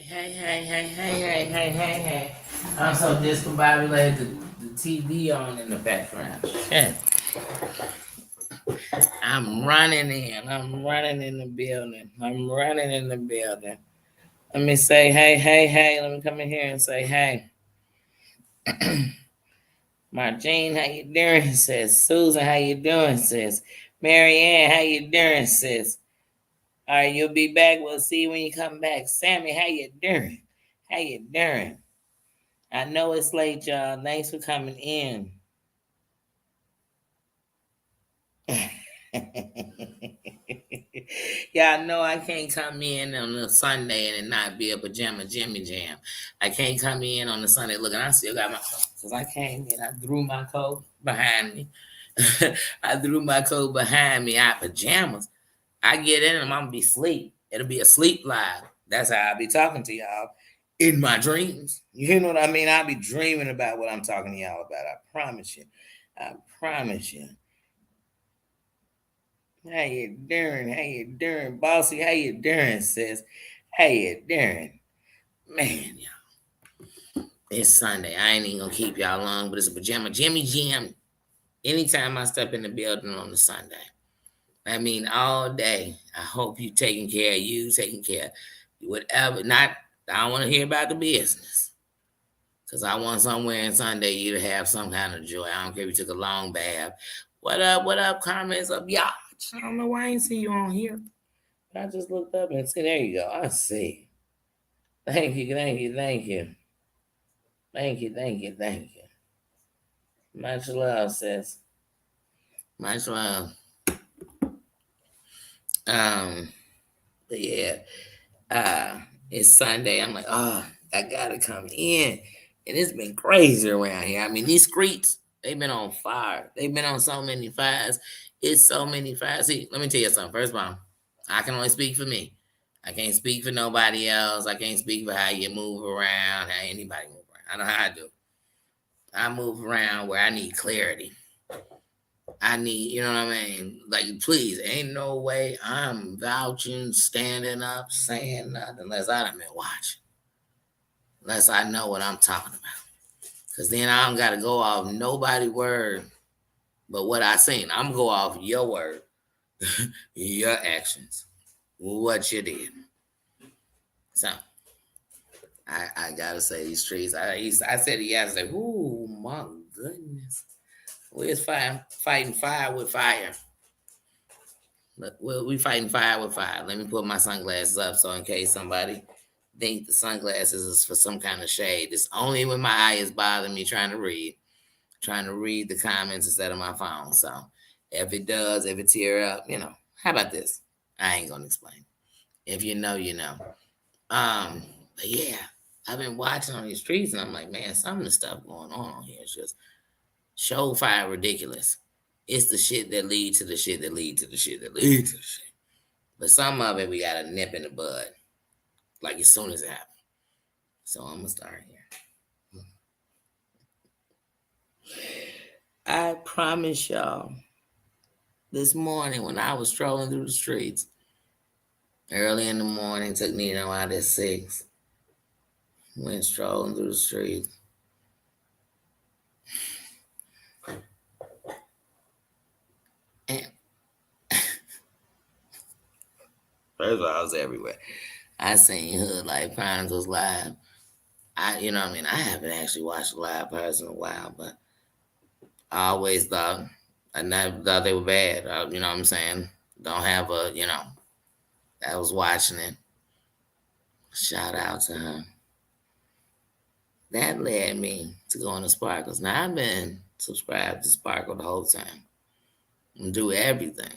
Hey. I'm so discombobulated the TV on in the background. Yeah. I'm running in. I'm running in the building. I'm running in the building. Let me say hey. Let me come in here and say hey. Margene, how you doing, sis? Susan, how you doing, sis? Marianne, how you doing, sis? All right, you'll be back. We'll see you when you come back. Sammy, how you doing? How you doing? I know it's late, y'all. Thanks for coming in. Yeah, I know I can't come in on a Sunday and it not be a Pajama Jammy Jam. I can't come in on a Sunday. Look, and I still got my coat. Because I came in, I threw my coat behind me. I threw my coat behind me. I pajamas. I get in and I'm going to be asleep. It'll be a sleep live. That's how I'll be talking to y'all in my dreams. You know what I mean? I'll be dreaming about what I'm talking to y'all about. I promise you. I promise you. How you doing? How you doing, bossy? How you doing, sis? How you doing? Man, y'all. It's Sunday. I ain't even gonna keep y'all long, but it's a Pajama Jammy Jam. Anytime I step in the building on a Sunday. I mean, all day. I hope you taking care of you, taking care of whatever. Not, I don't want to hear about the business. Because I want somewhere in Sunday you to have some kind of joy. I don't care if you took a long bath. What up, comments up, y'all? I don't know why I ain't see you on here. I just looked up and said, there you go. I see. Thank you. Much love, sis. Much love. Um, but yeah. It's Sunday. I'm like, I gotta come in. And it's been crazy around here. I mean, these streets, they've been on fire. They've been on so many fires. It's so many fires. See, let me tell you something. First of all, I can only speak for me. I can't speak for nobody else. I can't speak for how you move around, how anybody move around. I know how I do. I move around where I need clarity. I need, you know what I mean? Like, please, ain't no way I'm vouching, standing up, saying nothing unless I done been watching. Unless I know what I'm talking about. Because then I don't got to go off nobody word but what I seen. I'm going to go off your word, your actions, what you did. So, I got to say these trees. I said it yesterday. Ooh, my goodness. We're fighting fire with fire. We fighting fire with fire. Let me put my sunglasses up so in case somebody think the sunglasses is for some kind of shade. It's only when my eye is bothering me trying to read the comments instead of my phone. So if it tear up, how about this? I ain't gonna explain. If you know, you know. But yeah, I've been watching on these streets and I'm like, man, some of the stuff going on here is just show fire ridiculous. It's the shit that lead to the shit that lead to the shit that lead to the shit. But some of it we got to nip in the bud, like as soon as it happens. So I'm gonna start here. I promise y'all, this morning when I was strolling through the streets, early in the morning, took me out at 6, went strolling through the streets. And first of all, I was everywhere. I seen Hood Life Chronicles live. I haven't actually watched a live person in a while, but I always thought, I never thought they were bad. You know what I'm saying? Don't have I was watching it. Shout out to her. That led me to go into Sparkles. Now, I've been subscribed to Sparkle the whole time and do everything.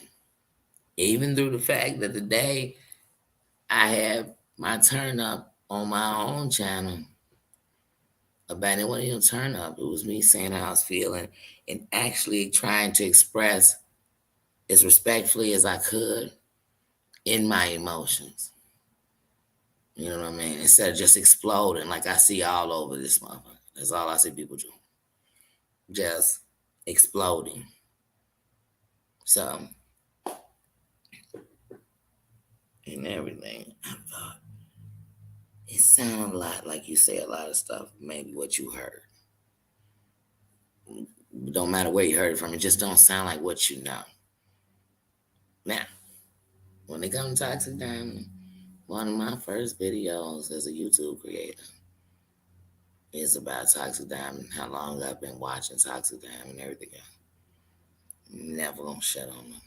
Even through the fact that the day I had my turn up on my own channel, about it wasn't even turn up. It was me saying how I was feeling and actually trying to express as respectfully as I could in my emotions. You know what I mean? Instead of just exploding like I see all over this motherfucker. That's all I see people do. Just exploding. So, and everything. I thought, it sounds a lot like you say a lot of stuff, maybe what you heard. Don't matter where you heard it from, it just don't sound like what you know. Now, when it comes to Toxic Diamond, one of my first videos as a YouTube creator is about Toxic Diamond, how long I've been watching Toxic Diamond and everything else. Never gonna shut on them.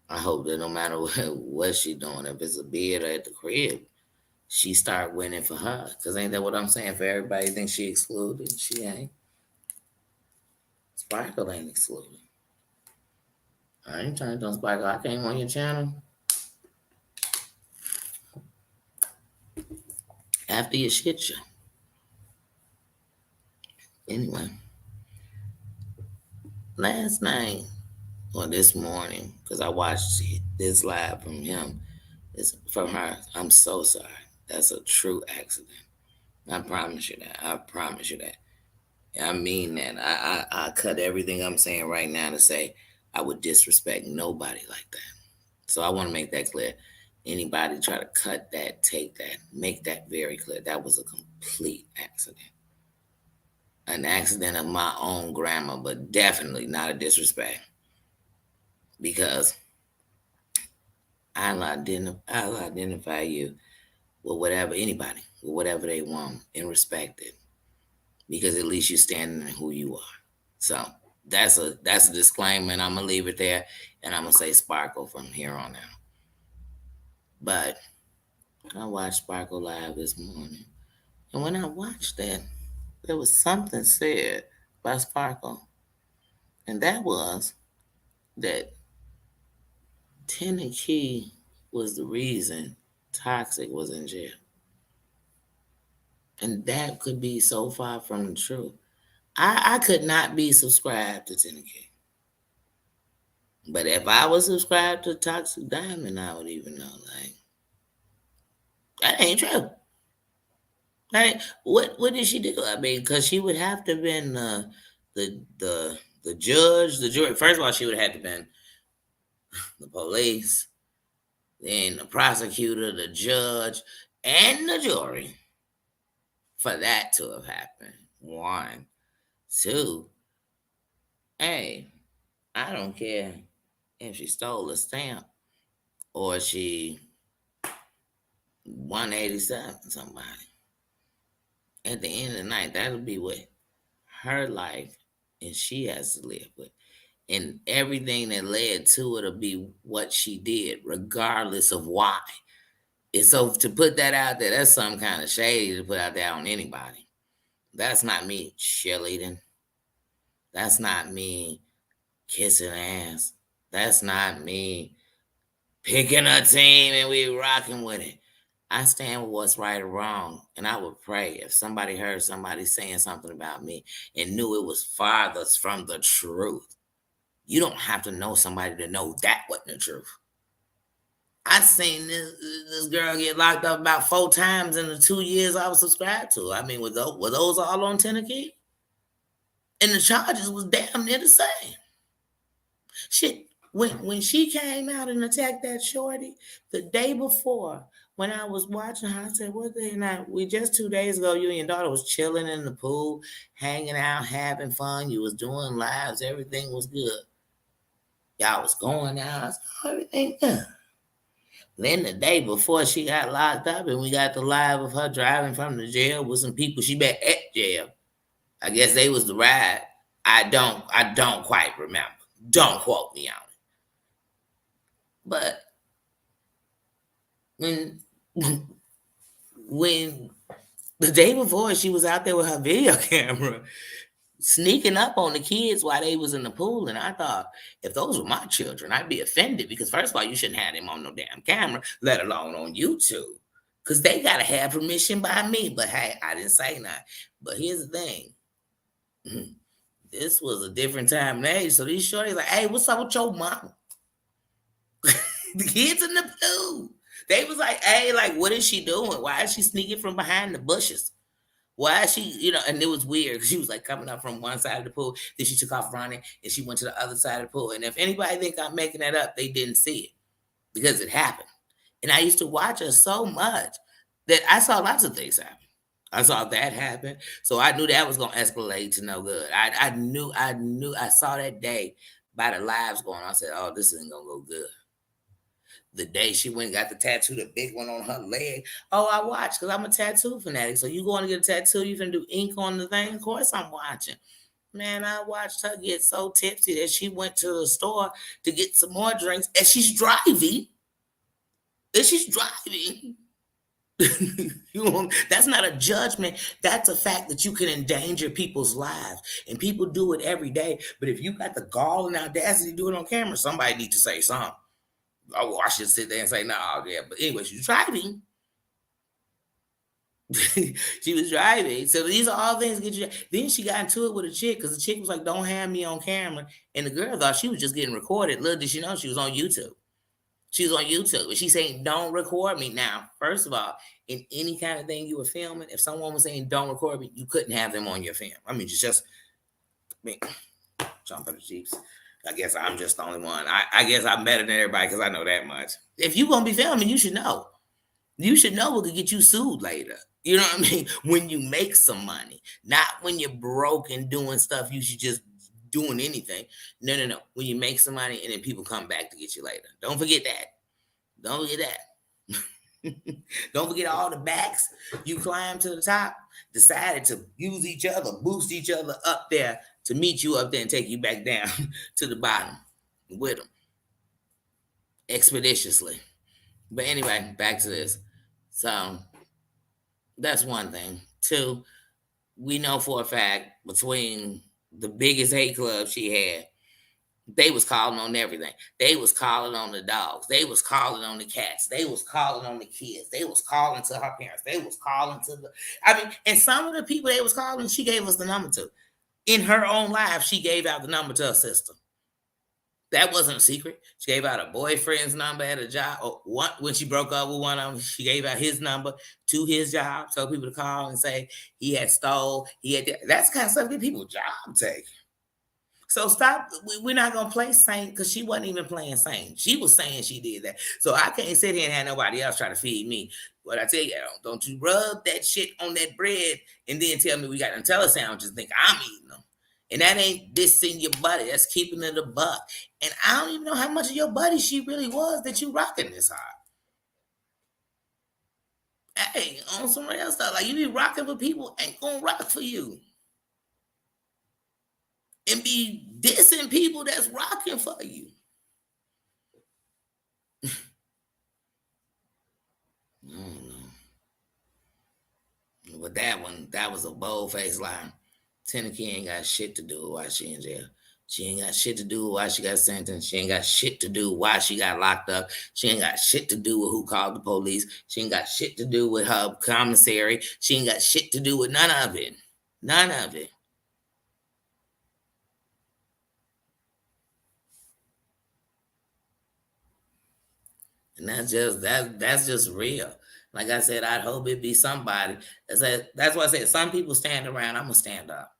I hope that no matter what she doing, if it's a bid or at the crib, she start winning for her. Cause ain't that what I'm saying? For everybody thinks she excluded, she ain't. Sparkle ain't excluded. I ain't trying to Sparkle. I came on your channel after your shit show. Anyway, last night or this morning, because I watched this live from him, it's from her. I'm so sorry. That's a true accident. I promise you that. I promise you that. I mean that. I cut everything I'm saying right now to say I would disrespect nobody like that. So I want to make that clear. Anybody try to cut that, take that, make that very clear. That was a complete accident. An accident of my own grammar, but definitely not a disrespect. Because I'll identify you with whatever, anybody, with whatever they want and respect it. Because at least you're standing in who you are. So that's a disclaimer, and I'm gonna leave it there, and I'm gonna say Sparkle from here on out. But I watched Sparkle live this morning, and when I watched that, there was something said by Sparkle, and that was that Tennessee was the reason Toxic was in jail, and that could be so far from the truth. I could not be subscribed to Tennessee. But if I was subscribed to Toxic Diamond, I would even know, like, that ain't true. Like, what did she do? I mean, because she would have to have been the judge, the jury. First of all, she would have had to have been the police, then the prosecutor, the judge, and the jury for that to have happened. One. Two, hey, I don't care if she stole a stamp or she 187 somebody. At the end of the night, that'll be what her life and she has to live with. And everything that led to it'll be what she did, regardless of why. And so to put that out there, that's some kind of shady to put out there on anybody. That's not me cheerleading. That's not me kissing ass. That's not me picking a team and we rocking with it. I stand with what's right or wrong, and I would pray if somebody heard somebody saying something about me and knew it was farthest from the truth. You don't have to know somebody to know that wasn't the truth. I seen this girl get locked up about 4 times in the 2 years I was subscribed to. I mean, were those all on Tennessee? And the charges was damn near the same. Shit, when she came out and attacked that shorty the day before, when I was watching her, I said, "What the hell? We just 2 days ago, you and your daughter was chilling in the pool, hanging out, having fun. You was doing lives, everything was good. Y'all was going out, everything good." Then the day before she got locked up, and we got the live of her driving from the jail with some people she met at jail. I guess they was the ride. I don't quite remember. Don't quote me on it. But when the day before she was out there with her video camera sneaking up on the kids while they was in the pool, and I thought, if those were my children, I'd be offended because first of all, you shouldn't have them on no damn camera, let alone on YouTube, because they gotta have permission by me. But hey, I didn't say nothing. But here's the thing. This was a different time and age, so these shorties like, "Hey, what's up with your mama?" The kids in the pool. They was like, "Hey, like, what is she doing? Why is she sneaking from behind the bushes? Why is she, and it was weird because she was like coming up from one side of the pool, then she took off running and she went to the other side of the pool. And if anybody think I'm making that up, they didn't see it because it happened. And I used to watch her so much. That I saw lots of things happen. I saw that happen. So I knew that was gonna escalate to no good. I knew I saw that day by the lives going on. I said, oh, this isn't gonna go good. The day she went and got the tattoo, the big one on her leg. Oh, I watched because I'm a tattoo fanatic. So you going to get a tattoo, you can do ink on the thing. Of course I'm watching. Man, I watched her get so tipsy that she went to the store to get some more drinks and she's driving. And she's driving. That's not a judgment. That's a fact that you can endanger people's lives. And people do it every day. But if you got the gall and audacity to do it on camera, somebody needs to say something. Oh, I should sit there and say, no, yeah. But anyway, she's driving. She was driving. So these are all things get you. Then she got into it with a chick because the chick was like, don't have me on camera. And the girl thought she was just getting recorded. Little did she know she was on YouTube. She was on YouTube. And she's saying, don't record me. Now, first of all, in any kind of thing you were filming, if someone was saying, don't record me, you couldn't have them on your film. I mean, just I mean, jump in the Jeeps. I guess I'm just the only one. I guess I'm better than everybody because I know that much. If you're going to be filming, you should know. You should know what could get you sued later. You know what I mean? When you make some money, not when you're broke and doing stuff you should just doing anything. No, no, no. When you make some money and then people come back to get you later. Don't forget that. Don't forget that. Don't forget all the backs you climbed to the top, decided to use each other, boost each other up there to meet you up there and take you back down to the bottom with them expeditiously. But anyway, back to this. So that's one thing. Two, we know for a fact between the biggest hate club she had, they was calling on everything. They was calling on the dogs. They was calling on the cats. They was calling on the kids. They was calling to her parents. They was calling to the. I mean, and some of the people they was calling, she gave us the number to. In her own life, she gave out the number to her sister. That wasn't a secret. She gave out a boyfriend's number at a job. When she broke up with one of them, she gave out his number to his job, so people to call and say he had stole. He had that's the kind of stuff that people job take. So stop. We're not gonna play Saint because she wasn't even playing Saint. She was saying she did that. So I can't sit here and have nobody else try to feed me. But I tell you, don't you rub that shit on that bread and then tell me we got Nutella sandwiches. Think I'm eating them. And that ain't dissing your buddy. That's keeping it a buck. And I don't even know how much of your buddy she really was that you rocking this hard. Hey, on some real stuff. Like you be rocking for people ain't gonna rock for you. And be dissing people that's rocking for you. I don't know. But that was a bold faced lie. Tennessee ain't got shit to do with why she in jail. She ain't got shit to do with why she got sentenced. She ain't got shit to do with why she got locked up. She ain't got shit to do with who called the police. She ain't got shit to do with her commissary. She ain't got shit to do with none of it. None of it. And that's just real. Like I said, I'd hope it be somebody. That's why I said some people stand around, I'm gonna stand up.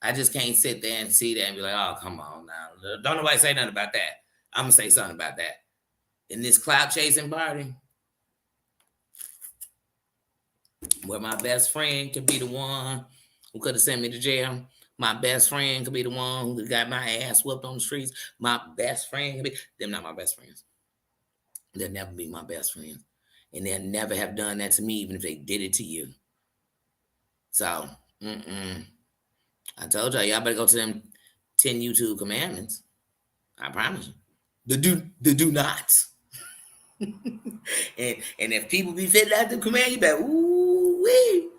I just can't sit there and see that and be like, oh, come on now. Don't nobody say nothing about that. I'm gonna say something about that. In this clout chasing party, where my best friend could be the one who could have sent me to jail. My best friend could be the one who got my ass whooped on the streets. My best friend could be them not my best friends. They'll never be my best friends. And they'll never have done that to me, even if they did it to you. So, I told y'all better go to them 10 YouTube commandments. I promise you. The do nots. and if people be fitting out the command, you better ooh-wee.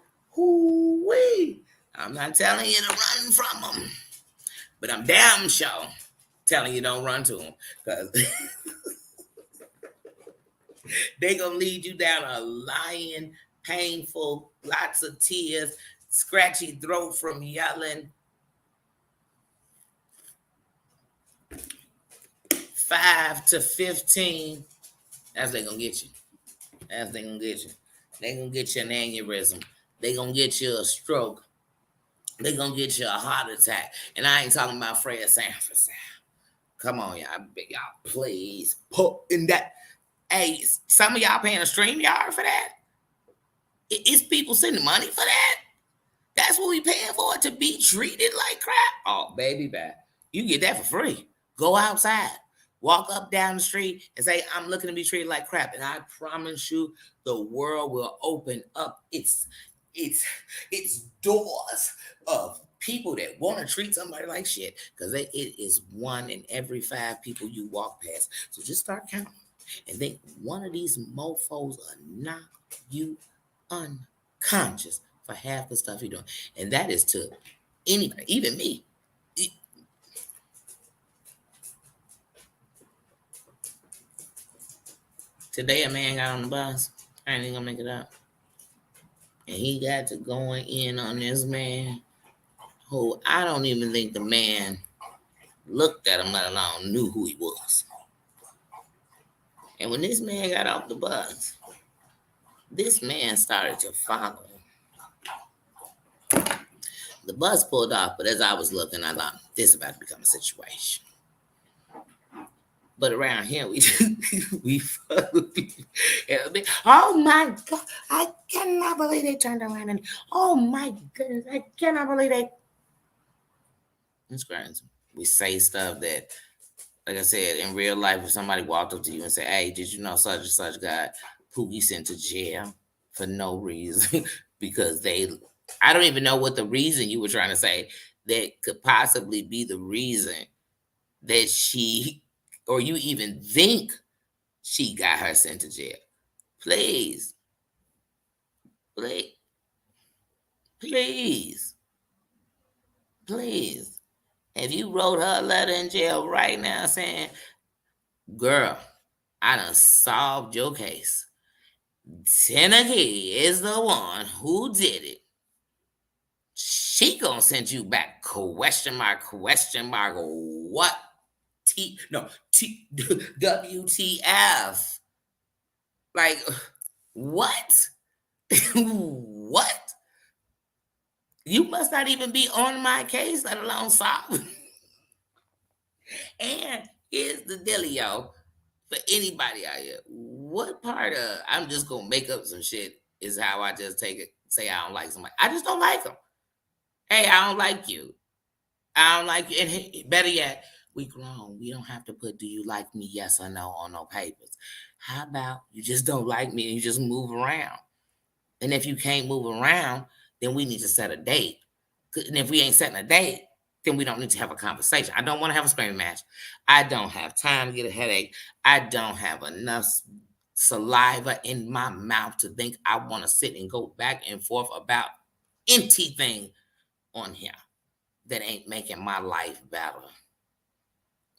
I'm not telling you to run from them. But I'm damn sure telling you don't run to them. Because they gonna lead you down a lying, painful, lots of tears, scratchy throat from yelling. 5 to 15. That's they gonna get you. That's they gonna get you. They gonna get you an aneurysm. They gonna get you a stroke. They gonna get you a heart attack. And I ain't talking about Fred Sanford. Come on, y'all. Y'all please put in that. Hey, some of y'all paying a stream yard for that? It's people sending money for that. That's what we paying for, to be treated like crap. Oh, baby, bad. You get that for free. Go outside, walk up down the street, and say, "I'm looking to be treated like crap," and I promise you, the world will open up its its doors of people that want to treat somebody like shit. Because it is one in every five people you walk past. So just start counting, and think one of these mofo's will knock you unconscious for half the stuff you're doing. And that is to anybody, even me. Today, a man got on the bus. I ain't even gonna make it up. And he got to going in on this man who I don't even think the man looked at him, let alone knew who he was. And when this man got off the bus, this man started to follow him. The bus pulled off, but as I was looking, I thought, this is about to become a situation. But around here, we oh my God, I cannot believe they turned around and oh my goodness, I cannot believe they. It's crazy. We say stuff that, like I said, in real life, if somebody walked up to you and said, "Hey, did you know such and such got Pookie sent to jail for no reason?" Because I don't even know what the reason you were trying to say that could possibly be the reason that she, or you even think she got her sent to jail. Please, please, please, please. If you wrote her a letter in jail right now saying, "Girl, I done solved your case. Tennessee is the one who did it," she gonna send you back, question mark, what? WTF. Like, what? What? You must not even be on my case, let alone solve. And here's the dealio for anybody out here. What part of I'm just gonna make up some shit is how I just take it, say I don't like somebody. I just don't like them. Hey, I don't like you. I don't like you. And better yet, we grown. We don't have to put "Do you like me?" yes or no on no papers. How about you just don't like me and you just move around? And if you can't move around, then we need to set a date. And if we ain't setting a date, then we don't need to have a conversation. I don't want to have a screaming match. I don't have time to get a headache. I don't have enough saliva in my mouth to think I want to sit and go back and forth about anything on here that ain't making my life better.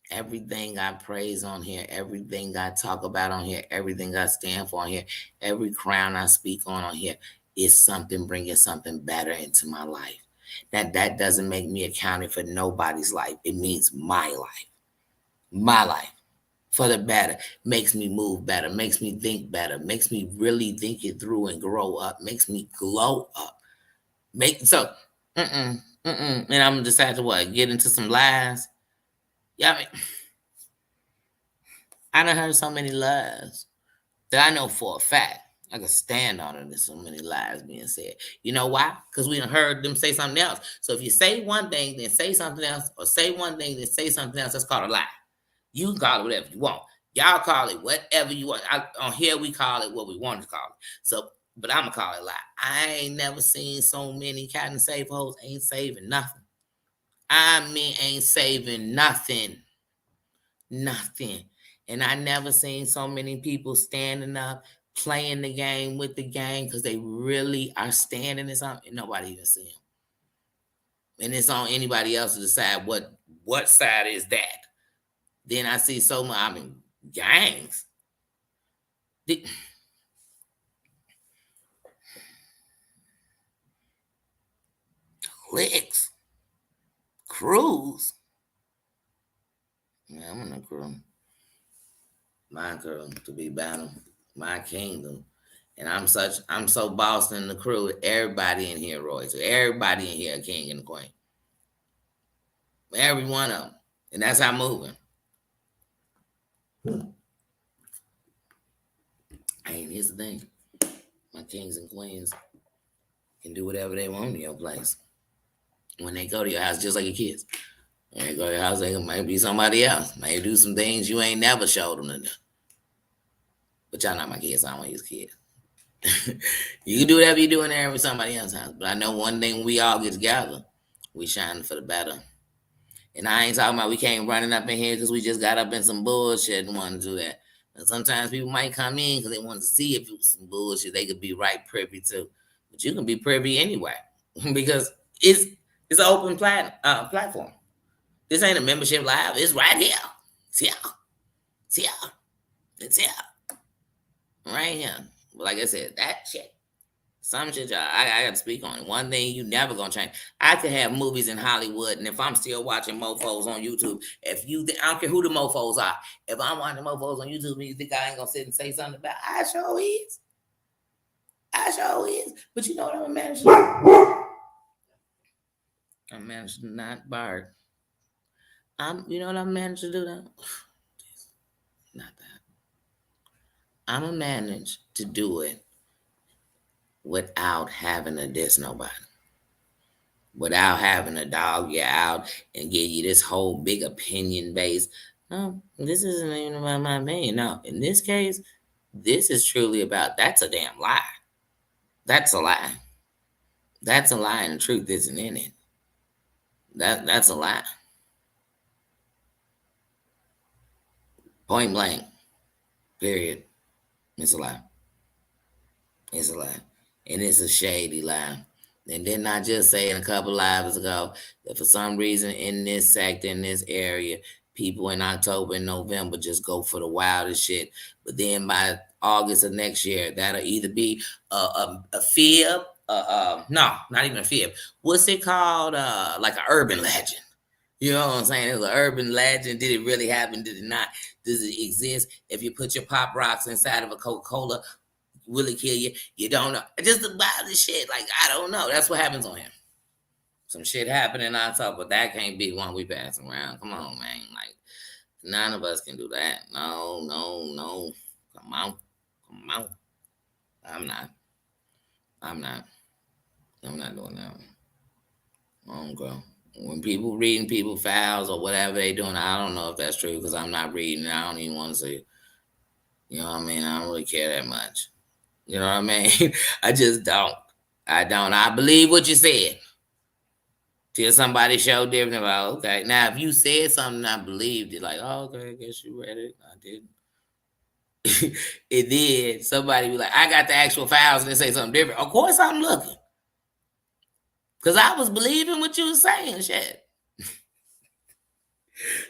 Everything I praise on here, everything I talk about on here, everything I stand for on here, every crown I speak on here is something bringing something better into my life. That doesn't make me accounting for nobody's life. It means my life. My life. For the better. Makes me move better. Makes me think better. Makes me really think it through and grow up. Makes me glow up. And I'm gonna decide to what? Get into some lies. Yeah, I done heard so many lies that I know for a fact I can stand on it. There's so many lies being said. You know why? Because we done heard them say something else. So if you say one thing, then say something else, or say one thing, then say something else, that's called a lie. You can call it whatever you want. Y'all call it whatever you want. On here, we call it what we want to call it. So, but I'm going to call it a lie. I ain't never seen so many cotton safe hoes ain't saving nothing. I mean, ain't saving nothing. Nothing. And I never seen so many people standing up, playing the game with the game because they really are standing in something and nobody even see them. And it's on anybody else to decide what side is that. Then I see so much, gangs. Clicks. Crews. Yeah, I'm in a crew. My girl to be battle. My kingdom. And I'm so bossed in the crew. Everybody in here, Roy. So everybody in here, a king and a queen. Every one of them. And that's how I'm moving. And here's the thing. My kings and queens can do whatever they want in your place. When they go to your house, just like your kids. When they go to your house, they might be somebody else. Might do some things you ain't never showed them to do. But y'all not my kids, so I don't want to use kids. You can do whatever you do in there with somebody else's house. But I know one thing: when we all get together, we shine for the better. And I ain't talking about we came running up in here because we just got up in some bullshit and want to do that. And sometimes people might come in because they want to see if it was some bullshit. They could be right privy to. But you can be privy anyway because it's an open platform. This ain't a membership live. It's right here. It's here. It's here. It's here. Right here. But like I said, that shit. Some shit, y'all, I got to speak on it. One thing you never gonna change. I could have movies in Hollywood, and if I'm still watching mofos on YouTube, I don't care who the mofos are. If I'm watching mofos on YouTube, and you think I ain't gonna sit and say something about it, I sure is. I sure is. But you know what I'm gonna manage to do? I managed to not bark. You know what I managed to do now? Not that. I'm gonna manage to do it without having to diss nobody. Without having to dog you out and give you this whole big opinion base. No, this isn't even about my opinion. No, in this case, this is truly about that's a damn lie. That's a lie. That's a lie, and the truth isn't in it. That's a lie. Point blank. Period. It's a lie. It's a lie. And it's a shady lie. And didn't I just say in a couple lives ago that for some reason in this sector, in this area, people in October and November just go for the wildest shit. But then by August of next year, that'll either be a fib, no, not even a fib. What's it called? Like an urban legend. You know what I'm saying? It was an urban legend. Did it really happen? Did it not? Does it exist? If you put your Pop Rocks inside of a Coca-Cola, will it kill you? You don't know. Just about the shit. Like, I don't know. That's what happens on him. Some shit happening on top, but that can't be one we passing around. Come on, man. Like, none of us can do that. No, no, no. Come on. Come on. I'm not. I'm not. I'm not doing that. I don't go. When people reading people files or whatever they doing, I don't know if that's true because I'm not reading it. I don't even want to see it. You know what I mean? I don't really care that much. You know what I mean? I just don't. I don't. I believe what you said. Till somebody showed different about, okay. Now, if you said something I believed it, like, oh, okay, I guess you read it. I didn't. It did. Somebody be like, I got the actual files and they say something different. Of course I'm looking. Because I was believing what you were saying, shit.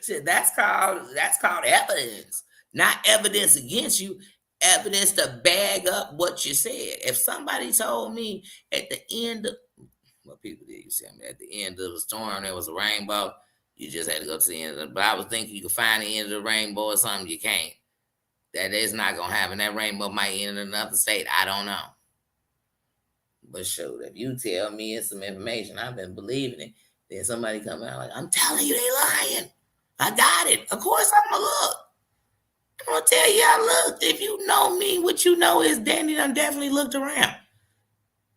Shit, that's called evidence. Not evidence against you, evidence to bag up what you said. If somebody told me at the end of what people did, you see me at the end of the storm there was a rainbow, you just had to go to the end of it. But I was thinking you could find the end of the rainbow or something, you can't. That is not gonna happen. That rainbow might end in another state. I don't know. But shoot, if you tell me it's some information, I've been believing it. Then somebody come out like, I'm telling you, they lying. I got it. Of course I'm gonna look. I'm gonna tell you I looked. If you know me, what you know is Danny done definitely looked around.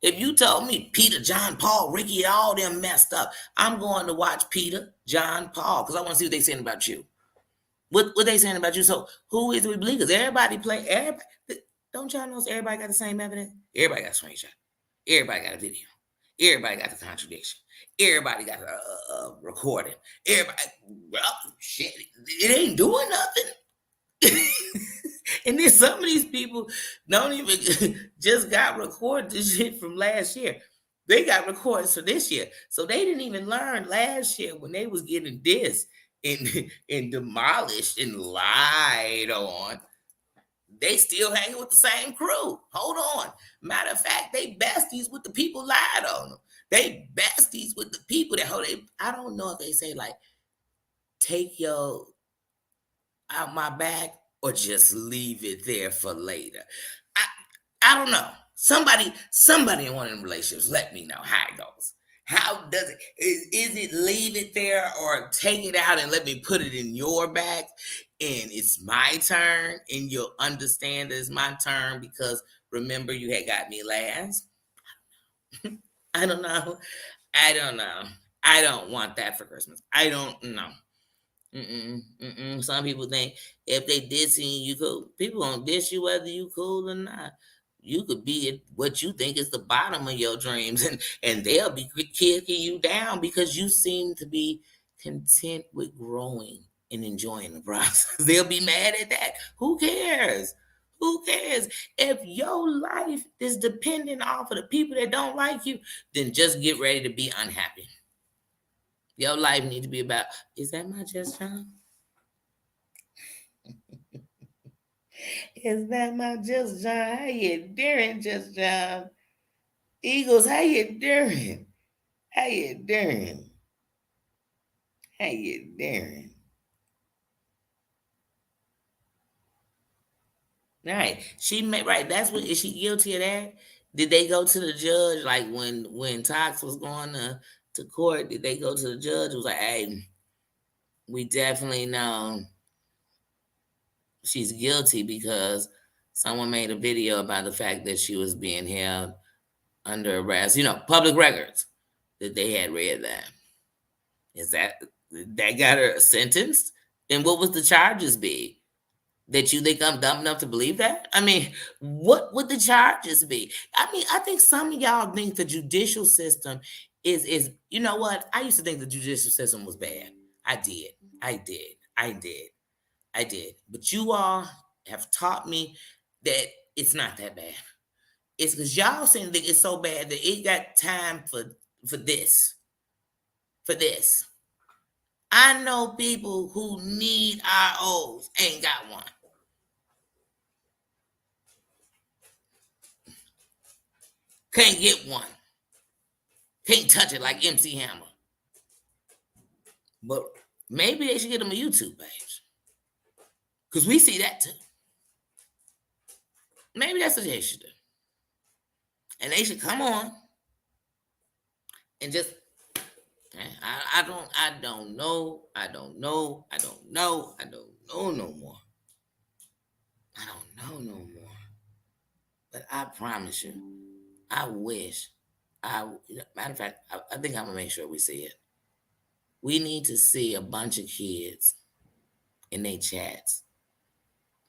If you told me Peter, John, Paul, Ricky, all them messed up, I'm going to watch Peter, John, Paul, because I want to see what they saying about you. What they saying about you? So who is it we believe? Because everybody play, everybody, don't y'all know everybody got the same evidence? Everybody got a screenshot. Everybody got a video. Everybody got the contradiction. Everybody got a recording. Everybody, well, shit, it ain't doing nothing. And then some of these people don't even just got recorded this shit from last year. They got recorded for this year. So they didn't even learn last year when they was getting dissed and demolished and lied on. They still hanging with the same crew. Hold on. Matter of fact, they besties with the people lied on them. They besties with the people that I don't know if they say like, take your out my back or just leave it there for later. I don't know. Somebody in one of them relationships, let me know how it goes. How does it, is it leave it there or take it out and let me put it in your bag and it's my turn and you'll understand that it's my turn because Remember you had got me last. I don't know. I don't know. I don't want that for Christmas. I don't know. Some people think if they dissing you, cool. People gonna diss you whether you cool or not. You could be at what you think is the bottom of your dreams, and they'll be kicking you down because you seem to be content with growing and enjoying the process. They'll be mad at that. Who cares? Who cares? If your life is dependent off of the people that don't like you, then just get ready to be unhappy. Your life need to be about, is that my just John? Is that my just John? How you doing, just John? Eagles, how you doing? How you doing? How you doing? Right. She made right. That's what is she guilty of that? Did they go to the judge like when Tox was going to court? Did they go to the judge? It was like, hey, we definitely know she's guilty because someone made a video about the fact that she was being held under arrest. Public records that they had read that. Is that got her sentenced? And what was the charges be? That you think I'm dumb enough to believe that? I mean, what would the charges be? I mean, I think some of y'all think the judicial system is you know what? I used to think the judicial system was bad. I did. I did. I did. I did. But you all have taught me that it's not that bad. It's because y'all seem to think it's so bad that it got time for this. For this. I know people who need ROs, ain't got one. Can't get one. Can't touch it like MC Hammer. But maybe they should get them a YouTube page. Because we see that too. Maybe that's what they should do. And they should come on and just I don't know. I don't know. I don't know. I don't know no more. I don't know no more. But I promise you, I wish matter of fact, I think I'm gonna make sure we see it. We need to see a bunch of kids in their chats.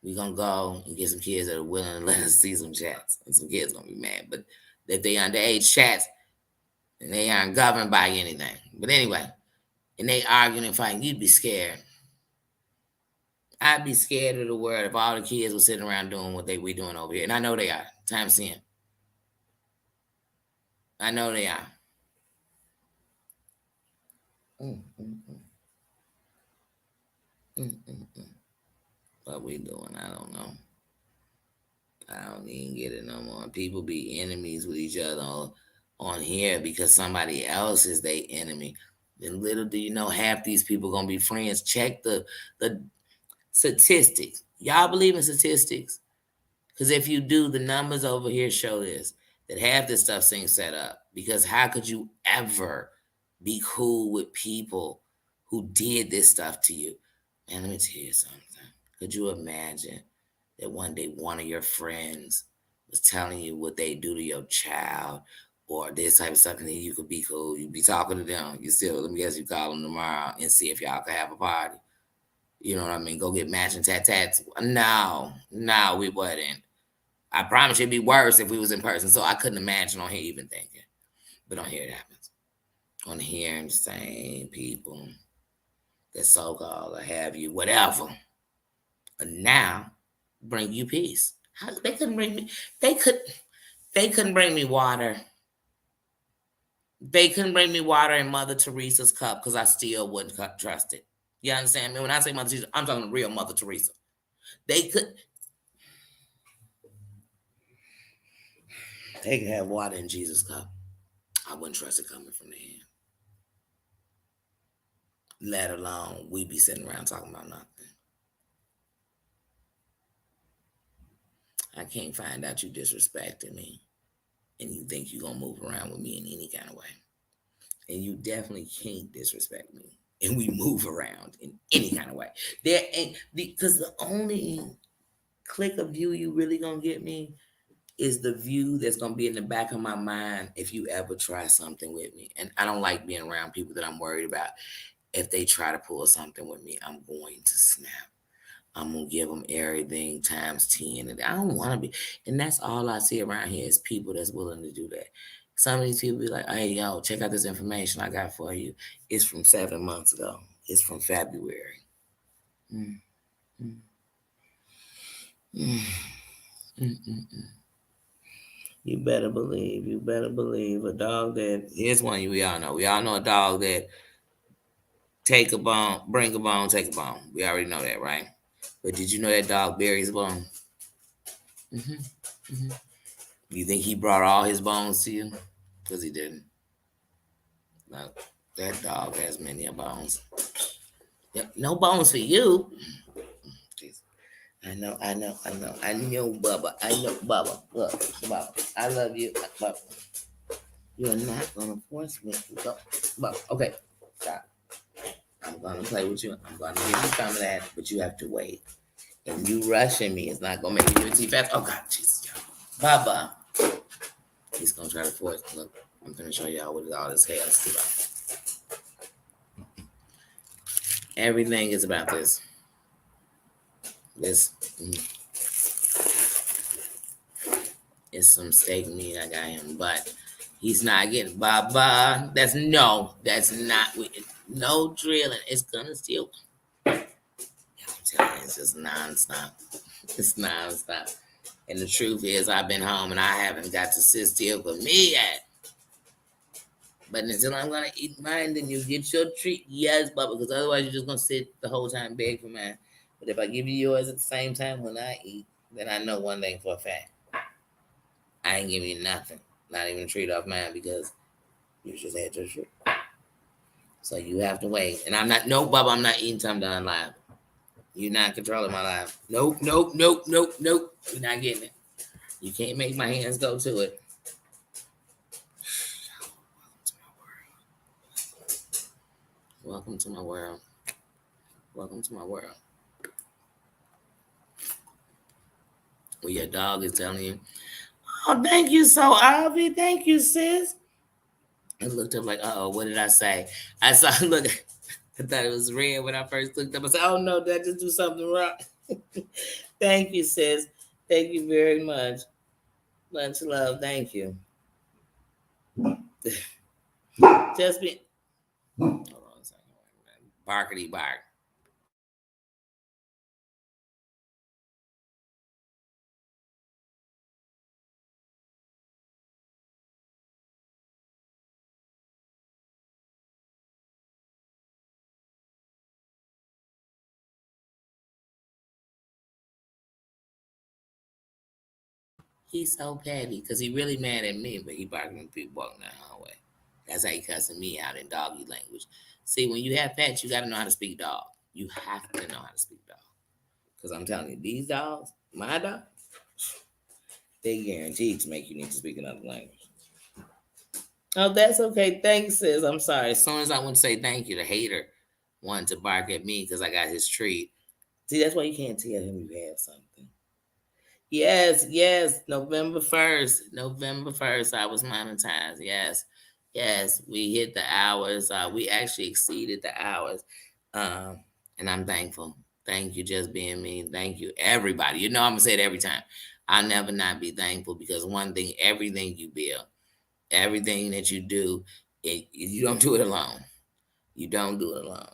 We gonna go and get some kids that are willing to let us see some chats. And some kids gonna be mad. But if they underage chats and they aren't governed by anything. But anyway, and they arguing and fighting, you'd be scared. I'd be scared of the world if all the kids were sitting around doing what we doing over here. And I know they are. Times 10. I know they are. Mm, mm, mm. Mm, mm, mm. What we doing? I don't know. I don't even get it no more. People be enemies with each other on here because somebody else is their enemy. Then little do you know, half these people gonna be friends. Check the statistics. Y'all believe in statistics? Because if you do, the numbers over here show this, that half this stuff seems set up. Because how could you ever be cool with people who did this stuff to you? And let me tell you something. Could you imagine that one day one of your friends was telling you what they do to your child or this type of stuff, and then you could be cool. You'd be talking to them. You still, let me guess, you call them tomorrow and see if y'all could have a party. You know what I mean? Go get matching tats. No, we wouldn't. I promise you it'd be worse if we was in person. So I couldn't imagine on here even thinking. But on here it happens. On here, I'm saying people that so-called have you, whatever. And now bring you peace. They couldn't bring me. They couldn't bring me water. They couldn't bring me water in Mother Teresa's cup because I still wouldn't trust it. You understand me? When I say Mother Teresa, I'm talking real Mother Teresa. They could have water in Jesus' cup. I wouldn't trust it coming from the hand. Let alone we be sitting around talking about nothing. I can't find out you disrespecting me and you think you're going to move around with me in any kind of way. And you definitely can't disrespect me and we move around in any kind of way. There ain't, because the only click of view you really going to get me is the view that's gonna be in the back of my mind if you ever try something with me. And I don't like being around people that I'm worried about. If they try to pull something with me, I'm going to snap. I'm gonna give them everything times 10. And I don't want to be. And that's all I see around here is people that's willing to do that. Some of these people be like, "Hey, yo, check out this information I got for you. It's from 7 months ago. It's from February." Mm, mm, mm, mm, mm, mm. You better believe. You better believe a dog that. Here's one we all know. We all know a dog that take a bone, bring a bone, take a bone. We already know that, right? But did you know that dog buries a bone? Hmm. Hmm. You think he brought all his bones to you? Because he didn't. No, that dog has many bones. Yep, no bones for you. Jeez. I know, Bubba. I know, Bubba. Look, Bubba. I love you, Bubba. You're not gonna force me to go, Bubba. Okay, stop. I'm gonna play with you. I'm gonna give you some of that, but you have to wait. And you rushing me is not gonna make you do it too fast. Oh God, Jesus, y'all. Bubba. He's gonna try to force. Look, I'm gonna show y'all what all this hell is about. Everything is about this. This is some steak meat I got him, but he's not getting Baba. That's no. That's not. No drilling. It's gonna still. I'm telling you, it's just nonstop. It's nonstop. And the truth is, I've been home and I haven't got to sit still for me yet. But until I'm gonna eat mine, then you get your treat. Yes, Bubba, because otherwise you're just gonna sit the whole time beg for mine. But if I give you yours at the same time when I eat, then I know one thing for a fact. I ain't giving you nothing. Not even a treat off mine because you just had your treat. So you have to wait. And I'm not no Bubba, I'm not eating till I'm done live. You're not controlling my life. Nope, nope, nope, nope, nope. You're not getting it. You can't make my hands go to it. Welcome to my world. Welcome to my world. Well, your dog is telling you, "Oh, thank you so, Avi. Thank you, sis." I looked up like, "Oh, what did I say?" I saw, look, I thought it was red when I first looked up. I said, "Oh, no, did I just do something wrong?" Thank you, sis. Thank you very much. Much love. Thank you. Just be. Hold on a second. Barkity bark. He's so petty because he really mad at me, but he barking at people walking down the hallway. That's how he cussing me out in doggy language. See, when you have pets, you got to know how to speak dog. You have to know how to speak dog. Because I'm telling you, these dogs, my dog, they guaranteed to make you need to speak another language. Oh, that's okay. Thanks, sis. I'm sorry. As soon as I went to say thank you, the hater wanted to bark at me because I got his treat. See, that's why you can't tell him you have something. Yes, yes. November 1st. November 1st, I was monetized. Yes. Yes. We hit the hours. We actually exceeded the hours. Um, and I'm thankful. Thank you, just being me. Thank you, everybody. You know, I'm gonna say it every time. I'll never not be thankful because one thing, everything you build, everything that you do, you don't do it alone. You don't do it alone.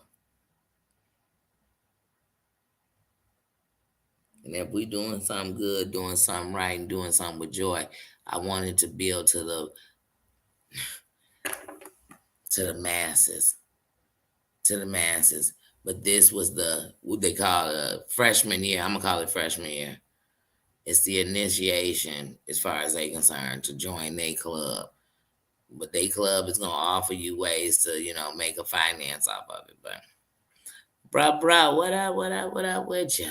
And if we doing something good, doing something right, and doing something with joy, I wanted to build to the masses, to the masses. But this was the what they call a freshman year. I'm gonna call it freshman year. It's the initiation, as far as they concerned, to join their club. But they club is gonna offer you ways to, make a finance off of it. But bruh, what up with you?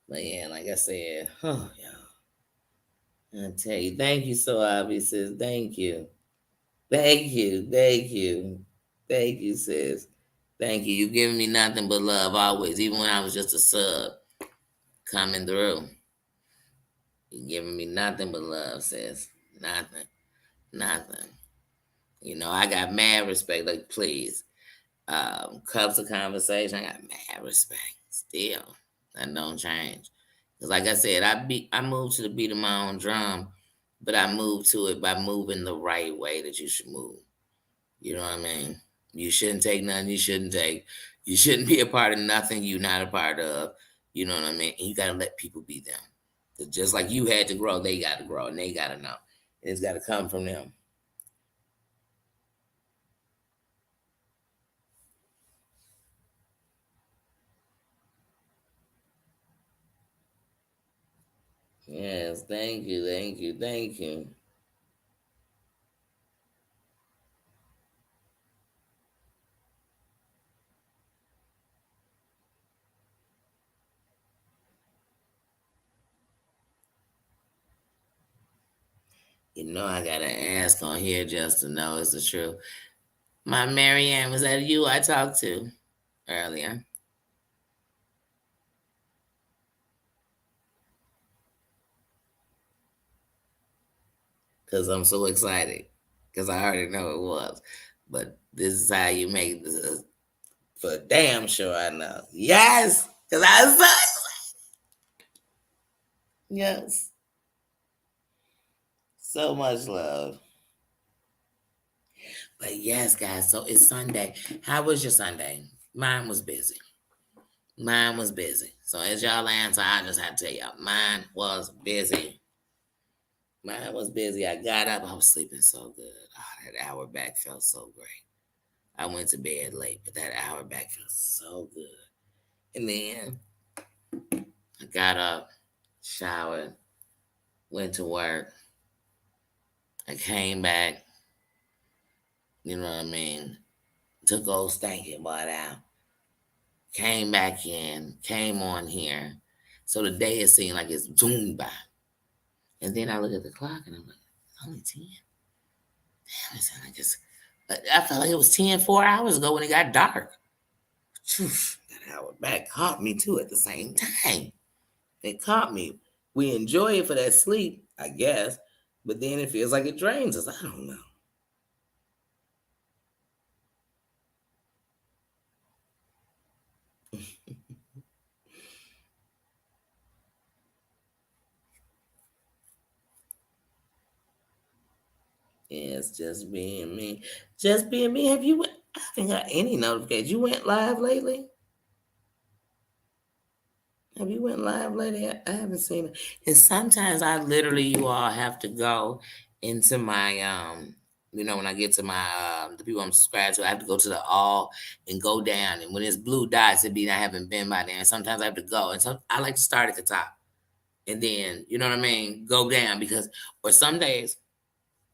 But yeah, like I said, oh yeah. I tell you, thank you so obvious, thank you. Thank you. Thank you. Thank you, sis. Thank you. You giving me nothing but love always, even when I was just a sub coming through. You're giving me nothing but love, sis. Nothing. Nothing. I got mad respect. Like, please. Cups of conversation, I got mad respect. Still. That don't change. Because like I said, I moved to the beat of my own drum, but I moved to it by moving the right way that you should move. You know what I mean? You shouldn't take nothing you shouldn't take. You shouldn't be a part of nothing you're not a part of. You know what I mean? And you gotta let people be them. 'Cause just like you had to grow, they gotta grow and they gotta know. And it's gotta come from them. Yes, thank you, thank you, thank you. I gotta ask on here just to know it's the truth. My Marianne, was that you I talked to earlier? Because I'm so excited. Because I already know it was. But this is how you make this. For damn sure I know. Yes! Because I was so yes. So much love. But yes, guys, so it's Sunday. How was your Sunday? Mine was busy. Mine was busy. So as y'all answer, I just have to tell y'all, mine was busy. Mine was busy. I got up. I was sleeping so good. Oh, that hour back felt so great. I went to bed late, but that hour back felt so good. And then I got up, showered, went to work. I came back, you know what I mean? Took old stinking butt out. Came back in, came on here. So the day it seemed like it's zoomed by. And then I look at the clock and I'm like, it's only 10. Damn, it sounded like it's, I felt like it was 10, 4 hours ago when it got dark. Phew, that hour back caught me too at the same time. It caught me. We enjoy it for that sleep, I guess, but then it feels like it drains us. I don't know. Yeah, it's just being me. Just being me. I haven't got any notifications. You went live lately? Have you went live lately? I haven't seen it. And sometimes I literally, you all have to go into my, when I get to my, the people I'm subscribed to, I have to go to the all and go down. And when it's blue dots, it means I haven't been by there. And sometimes I have to go. And so I like to start at the top and then, you know what I mean? Go down because, or some days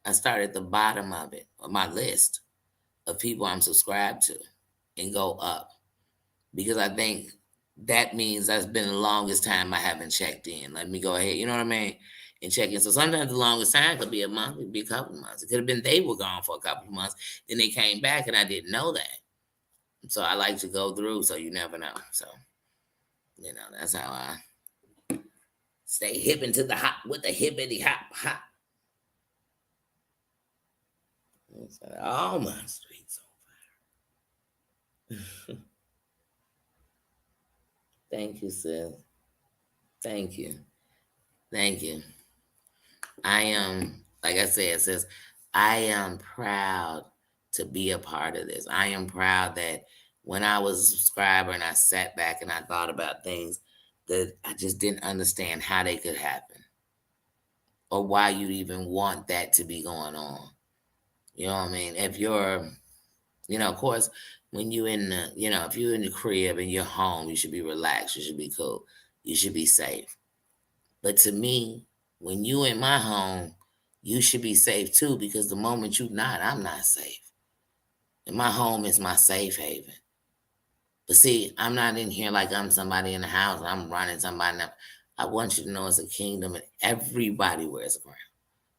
I start at the bottom of it, of my list of people I'm subscribed to and go up because I think that means that's been the longest time I haven't checked in. Let me go ahead, you know what I mean? And check in. So sometimes the longest time could be a month, it could be a couple of months. It could have been they were gone for a couple of months, then they came back and I didn't know that. So I like to go through so you never know. So, that's how I stay hip into the hop with the hippity hop hop. All my streets on fire. Thank you, sis. Thank you. Thank you. I am, like I said, sis, I am proud to be a part of this. I am proud that when I was a subscriber and I sat back and I thought about things that I just didn't understand how they could happen or why you even want that to be going on. You know what I mean? If you're, of course, when you in the, if you're in the crib and you're home, you should be relaxed. You should be cool. You should be safe. But to me, when you in my home, you should be safe too, because the moment you not, I'm not safe. And my home is my safe haven. But see, I'm not in here like I'm somebody in the house. I'm running somebody. I want you to know it's a kingdom and everybody wears a crown.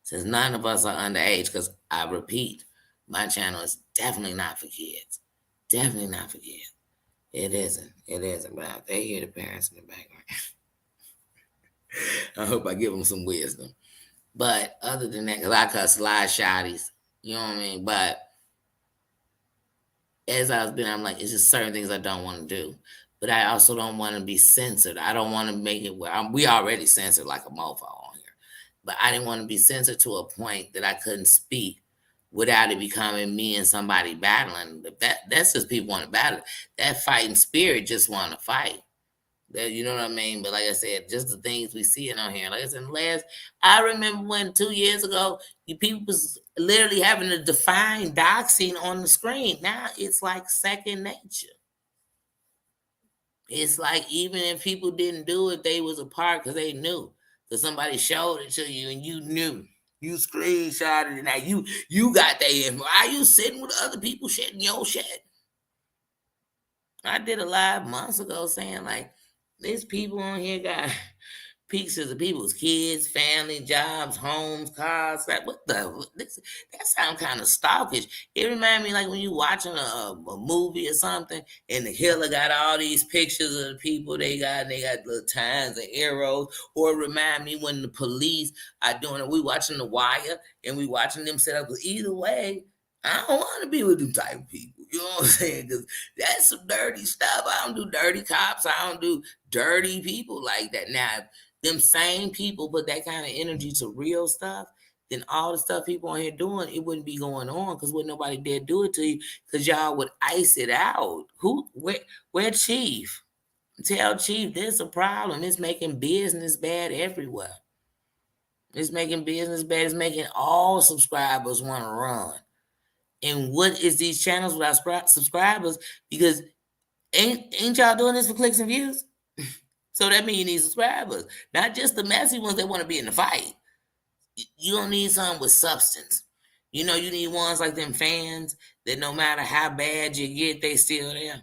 Since none of us are underage, because I repeat, my channel is definitely not for kids. Definitely not for kids. It isn't. It isn't. But they hear the parents in the background. I hope I give them some wisdom. But other than that, because I cut slide shotties, you know what I mean? But as I was being, I'm like, it's just certain things I don't want to do. But I also don't want to be censored. I don't want to make it where we already censored like a mofo on here. But I didn't want to be censored to a point that I couldn't speak without it becoming me and somebody battling. That's just people want to battle. That fighting spirit just want to fight. That, you know what I mean? But like I said, just the things we see it on here. Like I said, I remember when 2 years ago, you people was literally having to define doxing on the screen. Now it's like second nature. It's like even if people didn't do it, they was a part because they knew. Because somebody showed it to you and you knew. You screenshotted it. Now you got that info. Are you sitting with other people shedding your shit? I did a live months ago saying like, there's people on here got pictures of people's kids, family, jobs, homes, cars. Like, what the? That sounds kind of stalkish. It remind me like when you watching a movie or something, and the killer got all these pictures of the people they got, and they got little tines and arrows. Or it remind me when the police are doing it. We watching The Wire, and we watching them set up. Either way, I don't want to be with them type of people. You know what I'm saying? Because that's some dirty stuff. I don't do dirty cops. I don't do dirty people like that. Now, them same people put that kind of energy to real stuff, then all the stuff people on here doing, it wouldn't be going on because wouldn't nobody dare do it to you because y'all would ice it out. Where Chief? Tell Chief there's a problem. It's making business bad everywhere. It's making business bad. It's making all subscribers want to run. And what is these channels without subscribers? Because ain't y'all doing this for clicks and views? So that means you need subscribers, not just the messy ones that want to be in the fight. You don't need some with substance. You know, you need ones like them fans that no matter how bad you get, they still there.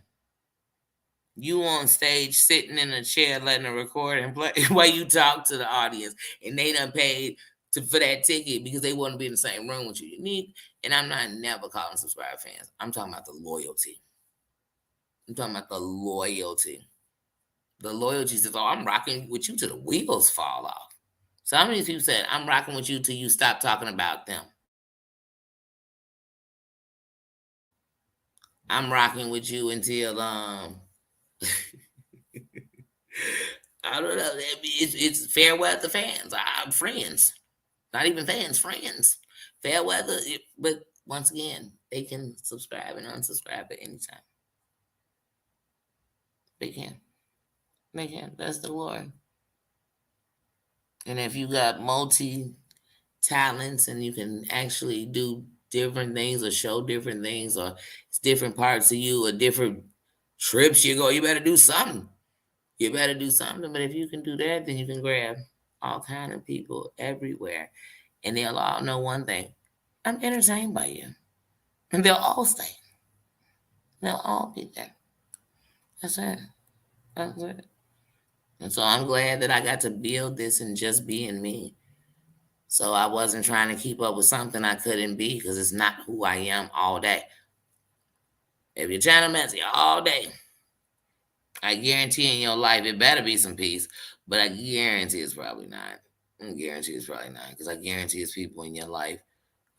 You on stage sitting in a chair letting a recording play while you talk to the audience, and they done paid for that ticket because they want to be in the same room with you. You need, and I'm not never calling subscribe fans. I'm talking about the loyalty. I'm talking about the loyalty. The loyalty says, "Oh, I'm rocking with you till the wheels fall off." So how many people said, "I'm rocking with you till you stop talking about them"? I'm rocking with you until I don't know. It's fair weather fans. I'm friends, not even fans, friends. Fair weather, but once again, they can subscribe and unsubscribe at any time. They can. They can. That's the Lord. And if you got multi talents and you can actually do different things or show different things or it's different parts of you or different trips you go, you better do something. You better do something. But if you can do that, then you can grab all kind of people everywhere. And they'll all know one thing. I'm entertained by you. And they'll all stay. They'll all be there. That's it. That's it. And so I'm glad that I got to build this and just being me. So I wasn't trying to keep up with something I couldn't be because it's not who I am all day. If you're trying to mess you all day, I guarantee in your life it better be some peace, but I guarantee it's probably not. I guarantee it's probably not because I guarantee it's people in your life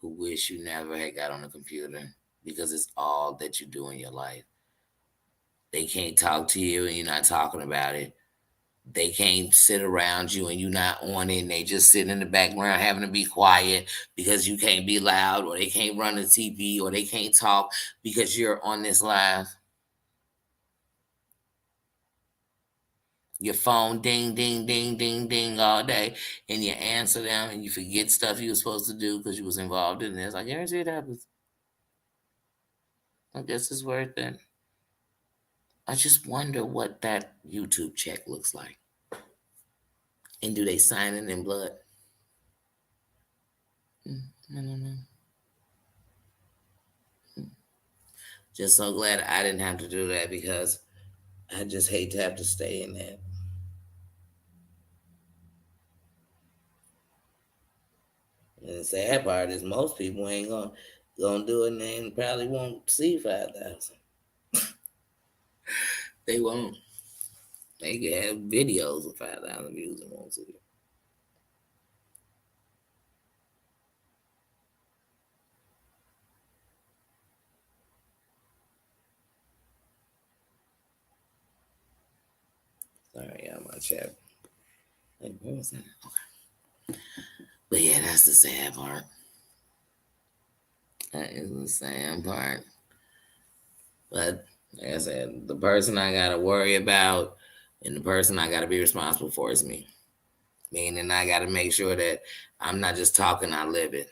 who wish you never had got on a computer because it's all that you do in your life. They can't talk to you and you're not talking about it. They can't sit around you and you're not on it and they just sitting in the background having to be quiet because you can't be loud or they can't run the TV or they can't talk because you're on this live. Your phone ding, ding, ding, ding, ding all day and you answer them and you forget stuff you were supposed to do because you was involved in this. I guarantee it happens. I guess it's worth it. I just wonder what that YouTube check looks like. And do they sign it in blood? I don't know. Just so glad I didn't have to do that because I just hate to have to stay in that. And the sad part is most people ain't gonna do it and they probably won't see 5,000. They won't. They could have videos with 5,000 views and won't see it. Sorry, yeah, my chat. Like, what was that? Okay. But yeah, that's the sad part. That is the sad part. But like I said, the person I gotta worry about and the person I gotta be responsible for is me. Meaning I gotta make sure that I'm not just talking, I live it.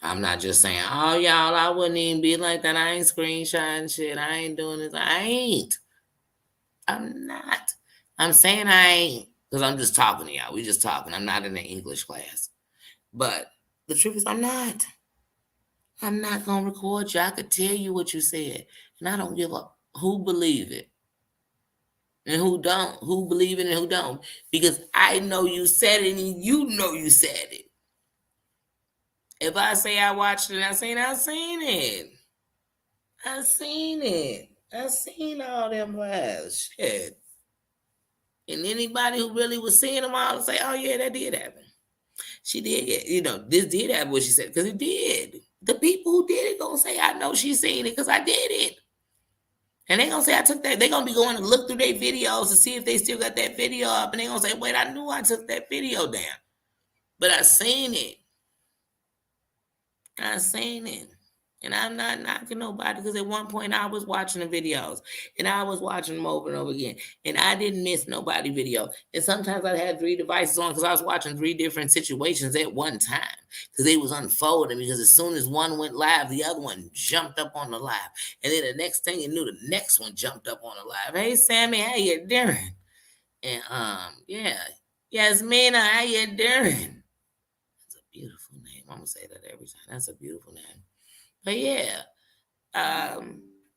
I'm not just saying, oh y'all, I wouldn't even be like that. I ain't screenshotting shit. I ain't doing this. I ain't. I'm not. I'm saying I ain't. Because I'm just talking to y'all. We just talking. I'm not in an English class. But the truth is I'm not. I'm not gonna record you. I could tell you what you said. And I don't give up who believe it and who don't, who believe it and who don't. Because I know you said it and you know you said it. If I say I watched it, I seen it. I seen it. I seen all them lies. Shit. And anybody who really was seeing them all say, oh yeah, that did happen. She did get, this did happen what she said, because it did. The people who did it gonna say, I know she seen it because I did it. And they gonna say I took that. They gonna be going to look through their videos to see if they still got that video up. And they gonna say, wait, I knew I took that video down. But I seen it. I seen it. And I'm not knocking nobody because at one point I was watching the videos and I was watching them over and over again. And I didn't miss nobody video. And sometimes I had 3 devices on because I was watching 3 different situations at one time because they was unfolding, because as soon as one went live, the other one jumped up on the live. And then the next thing you knew, the next one jumped up on the live. Hey, Sammy, how you doing? And yeah. Yasmina, how you doing? That's a beautiful name. I'm going to say that every time. That's a beautiful name. But yeah,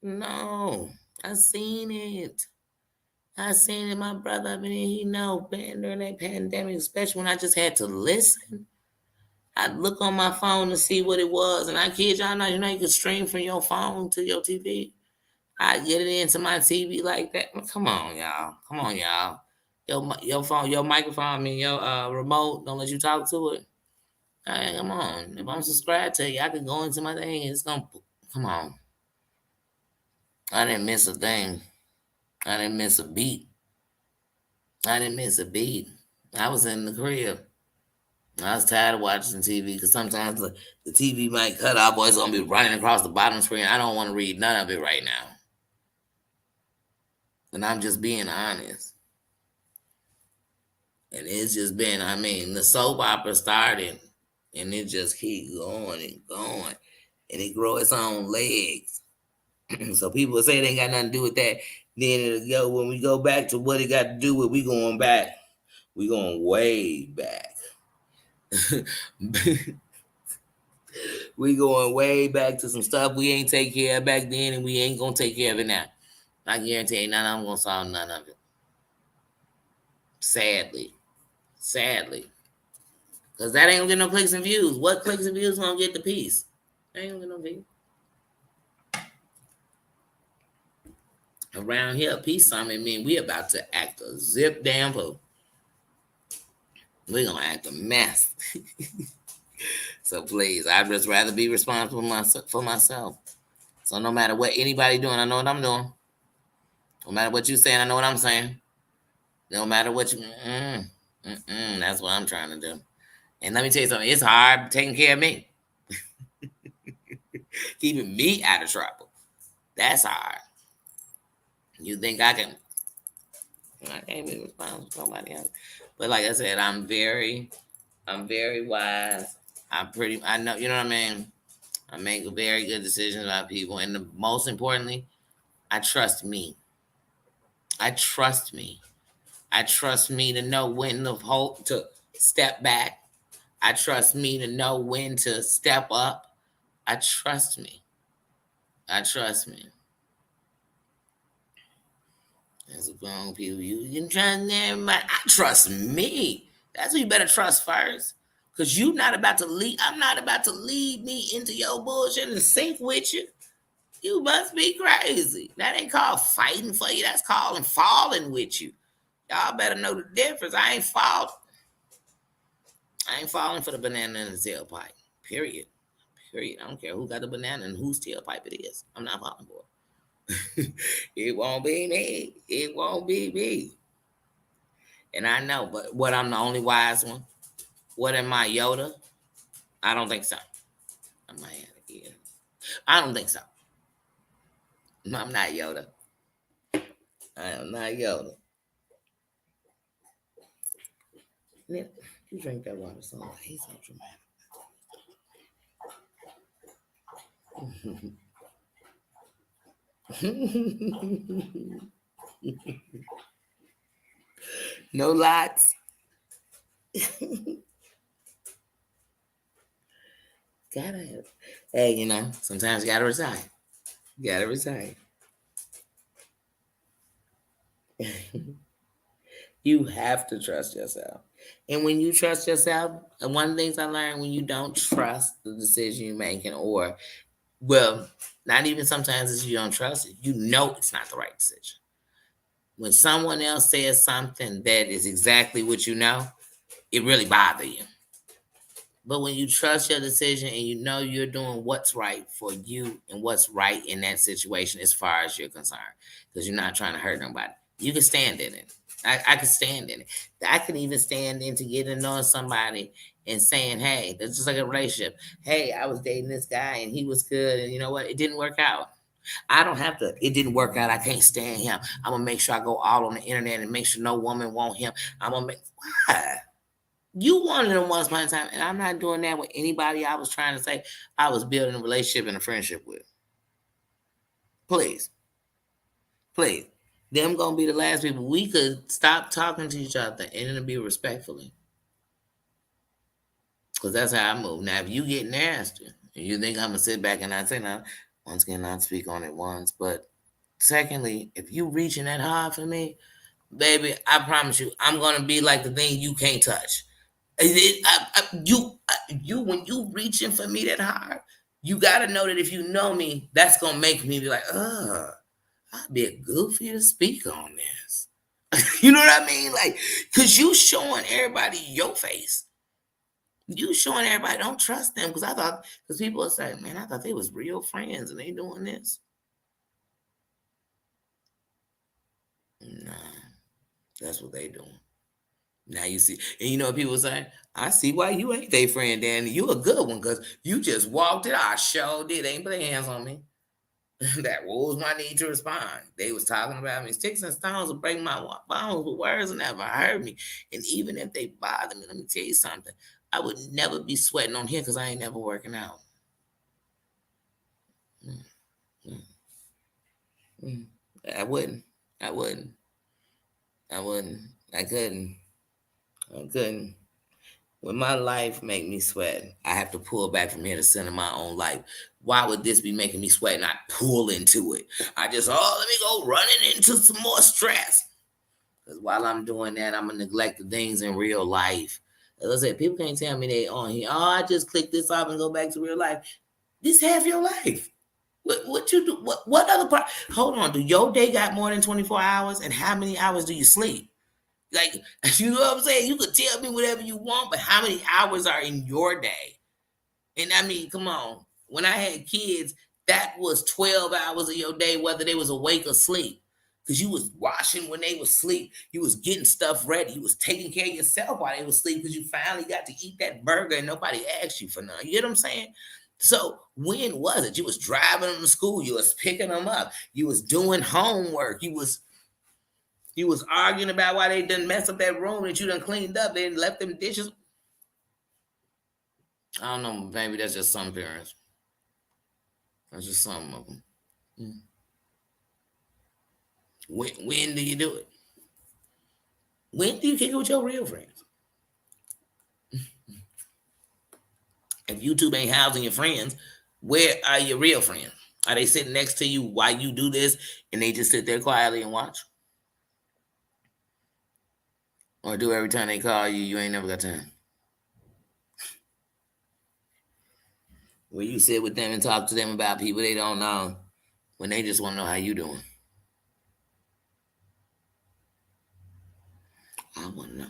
no, I seen it. I seen it. My brother, I mean, he know, man, during that pandemic, especially when I just had to listen. I'd look on my phone to see what it was, and I kid y'all not, you could stream from your phone to your TV. I get it into my TV like that. Come on, y'all. Come on, y'all. Your phone, your microphone, I mean, your remote, don't let you talk to it. Hey, come on. If I'm subscribed to you, I could go into my thing and it's gonna come on. I didn't miss a thing. I didn't miss a beat. I didn't miss a beat. I was in the crib. I was tired of watching TV because sometimes the TV might cut off, or it's gonna be running across the bottom screen. I don't want to read none of it right now. And I'm just being honest. And it's just been, I mean, the soap opera started and it just keep going and going. And it grow its own legs. So people say they ain't got nothing to do with that. Then it'll go, when we go back to what it got to do with, we going back. We going way back. We going way back to some stuff we ain't take care of back then, and we ain't gonna take care of it now. I guarantee you, none of them gonna solve none of it. Sadly, because that ain't gonna get no clicks and views. What clicks and views gonna get the piece? Ain't gonna get no views. Around here, peace summit mean we about to act a zip damn fool. We gonna act a mess. So please, I'd just rather be responsible for myself. So no matter what anybody doing, I know what I'm doing. No matter what you saying, I know what I'm saying. No matter what you, that's what I'm trying to do. And let me tell you something, it's hard taking care of me. Keeping me out of trouble. That's hard. You think I can't be responsible for nobody else. But like I said, I'm very wise. I know, you know what I mean? I make very good decisions about people. And most importantly, I trust me. I trust me. I trust me to know when to step back. I trust me to know when to step up. I trust me. I trust me. As a grown people, you can trust everybody. I trust me. That's what you better trust first. Cause you not about to lead. I'm not about to lead me into your bullshit and sink with you. You must be crazy. That ain't called fighting for you. That's called falling with you. Y'all better know the difference. I ain't falling for the banana in the tailpipe. Period. Period. I don't care who got the banana and whose tailpipe it is. I'm not falling for it. It won't be me. It won't be me. And I know, but what, I'm the only wise one? What am I, Yoda? I don't think so. I'm not here. I don't think so. No, I'm not Yoda. I am not Yoda. Yeah, you drink that water so he's so dramatic. No lots. Gotta. Hey, sometimes you gotta resign. You gotta resign. You have to trust yourself. And when you trust yourself, and one of the things I learned, when you don't trust the decision you're making, or, well, not even sometimes it's you don't trust it, you know it's not the right decision. When someone else says something that is exactly what you know, it really bothers you. But when you trust your decision and you know you're doing what's right for you and what's right in that situation as far as you're concerned, because you're not trying to hurt nobody, you can stand in it. I can stand in it. I can even stand in to get to know somebody and saying, hey, that's just like a relationship. Hey, I was dating this guy and he was good, and you know what? It didn't work out. I don't have to. It didn't work out. I can't stand him. I'm gonna make sure I go all on the internet and make sure no woman want him. I'm gonna make. Why? You wanted him once upon a time, and I'm not doing that with anybody I was trying to say I was building a relationship and a friendship with. Please, please. Them gonna be the last people. We could stop talking to each other and it'll be respectfully. Because that's how I move. Now, if you get nasty and you think I'm gonna sit back and not say nothing, once again, not speak on it once. But secondly, if you reaching that hard for me, baby, I promise you, I'm gonna be like the thing you can't touch. You when you reaching for me that hard, you gotta know that if you know me, that's gonna make me be like, I'd be a goofy to speak on this. You know what I mean? Like, cause you showing everybody your face. You showing everybody don't trust them. Cause people are saying, man, I thought they was real friends and they doing this. Nah, that's what they doing. Now you see, and you know what people say? I see why you ain't their friend, Danny. You a good one, cause you just walked it. I sure did. They ain't put their hands on me. That was my need to respond. They was talking about me. Sticks and stones will break my bones, but words will never hurt me. And even if they bother me, let me tell you something. I would never be sweating on here because I ain't never working out. Mm, mm, mm. I wouldn't. I wouldn't. I wouldn't. I couldn't. I couldn't. When my life make me sweat, I have to pull back from here to center my own life. Why would this be making me sweat and I pull into it? I just, let me go running into some more stress. Because while I'm doing that, I'm going to neglect the things in real life. As I said, people can't tell me they on here. Oh, I just click this off and go back to real life. This half your life. What you do? What other part? Hold on. Do your day got more than 24 hours? And how many hours do you sleep? Like, you know what I'm saying? You could tell me whatever you want, but how many hours are in your day? And I mean, come on. When I had kids, that was 12 hours of your day, whether they was awake or asleep. Because you was washing when they was asleep. You was getting stuff ready. You was taking care of yourself while they was asleep because you finally got to eat that burger and nobody asked you for none. You get what I'm saying? So when was it? You was driving them to school. You was picking them up. You was doing homework. You was arguing about why they done mess up that room that you done cleaned up. They left them dishes. I don't know. Maybe that's just some parents. That's just some of them. Mm. When do you do it? When do you kick it with your real friends? If YouTube ain't housing your friends, where are your real friends? Are they sitting next to you while you do this and they just sit there quietly and watch? Or do every time they call you, you ain't never got time? Where you sit with them and talk to them about people they don't know when they just want to know how you doing. want to know.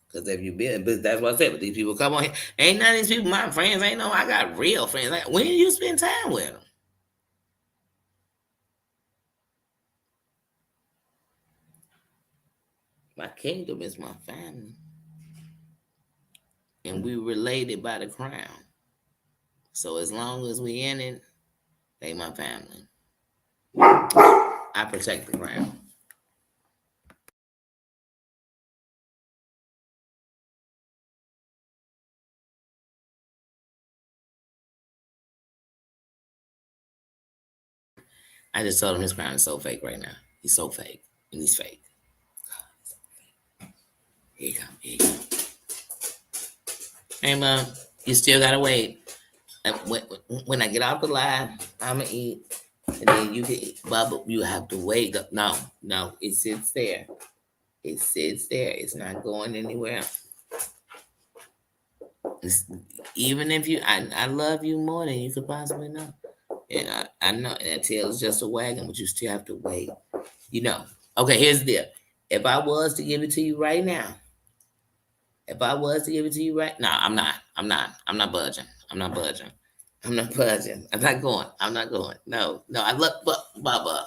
Because if you been, but that's what I said. But these people come on here. Ain't none of these people my friends. Ain't no, I got real friends. Like, when do you spend time with them? My kingdom is my family. And we related by the crown. So as long as we in it, they my family. I protect the crown. I just told him his crown is so fake right now. He's so fake. And he's fake. Here you go. Here you go. Hey, Mom, you still gotta wait. When I get off the live, I'ma eat, and then you can eat. Bubba, you have to wait. No, no, it sits there. It sits there. It's not going anywhere. It's, even if I love you more than you could possibly know. And I know that tail is just a wagon, but you still have to wait. You know. Okay, here's the deal. If I was to give it to you right now, if I was to give it to you right now, I'm not. I'm not. I'm not budging. I'm not budging. I'm not budging. I'm not going. I'm not going. No, no. I look, but Baba,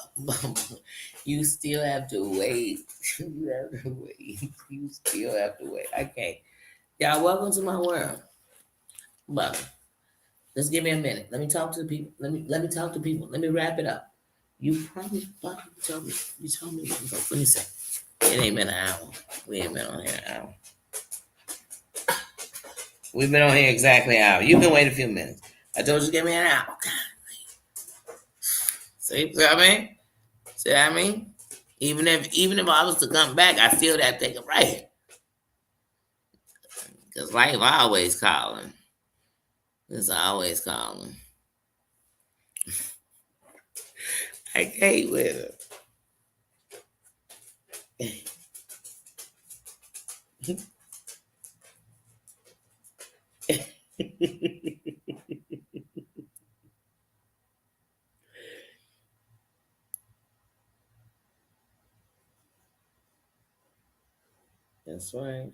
you still have to wait. You have to wait. You still have to wait. I can't. Y'all, welcome to my world, Baba. Just give me a minute. Let me talk to the people. Let me talk to people. Let me wrap it up. You probably told me. You told me. Let me say. It ain't been an hour. We ain't been on here an hour. We've been on here exactly an hour. You've been waiting a few minutes. I told you to give me an hour. See what I mean? See what I mean? Even if I was to come back, I still that take a right. Because life always calling. It's always calling. I can't with it. That's right.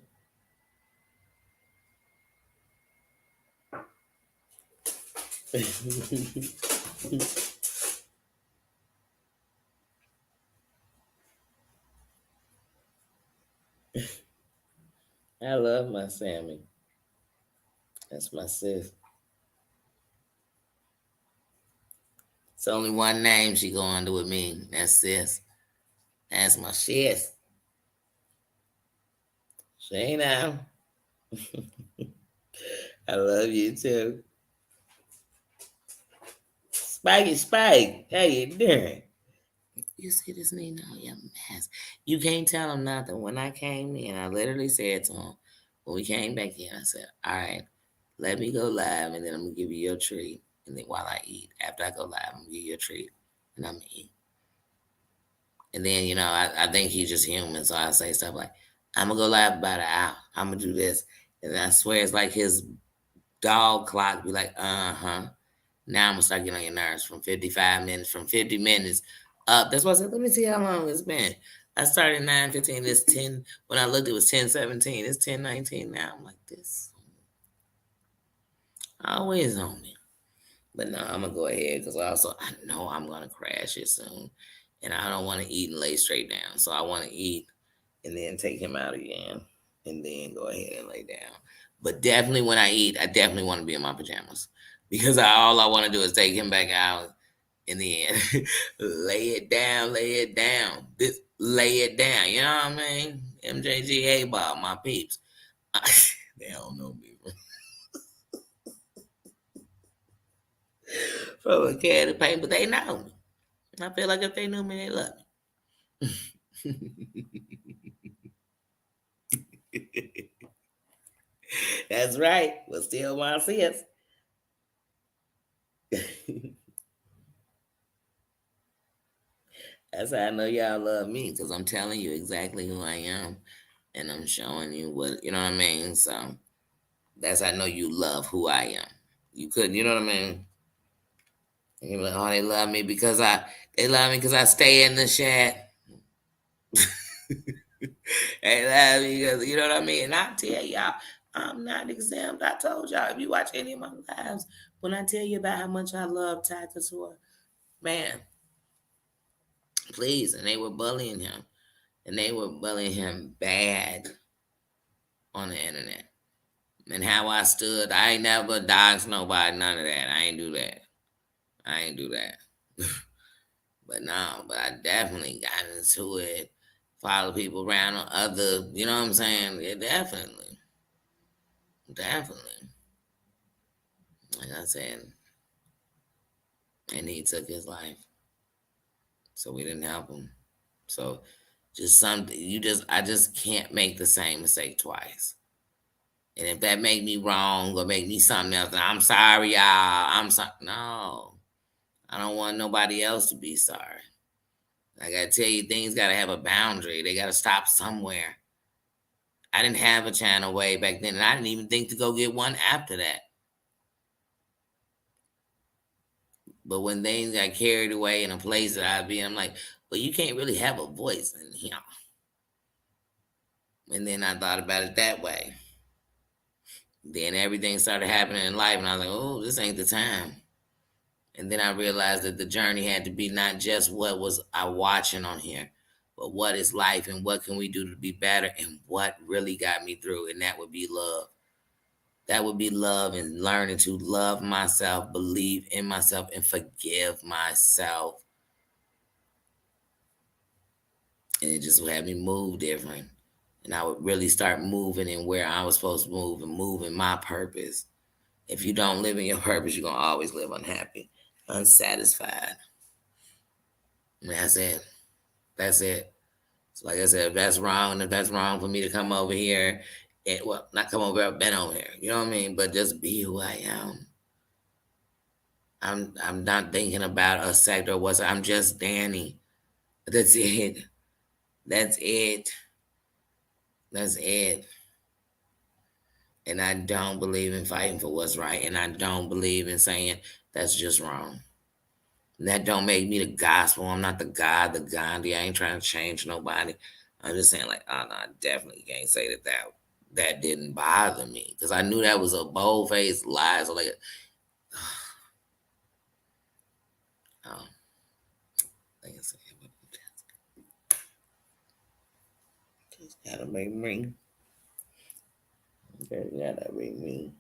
I love my Sammy. That's my sis. It's only one name she go under with me. That's sis. That's my sis. Say now. I love you too. Spikey Spike. How you doing? You see this nigga now, you mess. You can't tell him nothing. When I came in, I literally said to him, when we came back in, I said, all right, let me go live and then I'm gonna give you your treat. And then while I eat, after I go live, I'm gonna give you a treat. And I'm gonna eat. And then, I think he's just human. So I say stuff like, I'm gonna go live about an hour. I'm gonna do this. And I swear it's like his dog clock be like, uh-huh. Now I'm gonna start getting on your nerves from 55 minutes, from 50 minutes up. That's why I said, let me see how long it's been. I started 9:15. It's 10. When I looked, it was 10:17. It's 10:19 now. I'm like, this always on me. But no, I'm gonna go ahead because I know I'm gonna crash it soon. And I don't want to eat and lay straight down. So I want to eat and then take him out again. And then go ahead and lay down. But definitely when I eat, I definitely want to be in my pajamas. Because all I want to do is take him back out and then lay it down, lay it down. Lay it down. You know what I mean? MJGA Bob, my peeps. They don't know me from a can of paint, but they know me. I feel like if they knew me, they love me. That's right. We'll still want to see us. That's how I know y'all love me because I'm telling you exactly who I am and I'm showing you what, you know what I mean? So that's how I know you love who I am. You couldn't, you know what I mean? And you're like, oh, they love me because I stay in the chat. And that because you know what I mean. And I tell y'all, I'm not exempt. I told y'all if you watch any of my lives, when I tell you about how much I love Ty Couture, man, please. And they were bullying him, and they were bullying him bad on the internet. And how I stood, I ain't never doxed nobody, none of that. I ain't do that. I ain't do that. But no, but I definitely got into it. Follow people around on other, you know what I'm saying? Yeah, definitely. Definitely. Like I said, and he took his life. So we didn't help him. So just something I just can't make the same mistake twice. And if that make me wrong or make me something else, I'm sorry, y'all. I'm sorry. No. I don't want nobody else to be sorry. I gotta tell you, things gotta have a boundary. They gotta stop somewhere. I didn't have a channel way back then, and I didn't even think to go get one after that. But when things got carried away in a place that I'd be, I'm like, well, you can't really have a voice in here. And then I thought about it that way. Then everything started happening in life, and I was like, oh, this ain't the time. And then I realized that the journey had to be not just what was I watching on here, but what is life and what can we do to be better and what really got me through. And that would be love. That would be love and learning to love myself, believe in myself, and forgive myself. And it just would have me move different. And I would really start moving in where I was supposed to move and move in my purpose. If you don't live in your purpose, you're going to always live unhappy, unsatisfied. And that's it. That's it. So like I said, if that's wrong, and if that's wrong for me to come over here, and well, not come over here, I've been over here. You know what I mean? But just be who I am. I'm not thinking about a sector or what's. I'm just Danny. That's it. That's it. That's it. And I don't believe in fighting for what's right, and I don't believe in saying that's just wrong. And that don't make me the gospel. I'm not the God, the Gandhi. I ain't trying to change nobody. I'm just saying, like, oh no, I definitely can't say that didn't bother me because I knew that was a bold faced lie. So like, oh, like I said, just gotta make me. Gotta make me.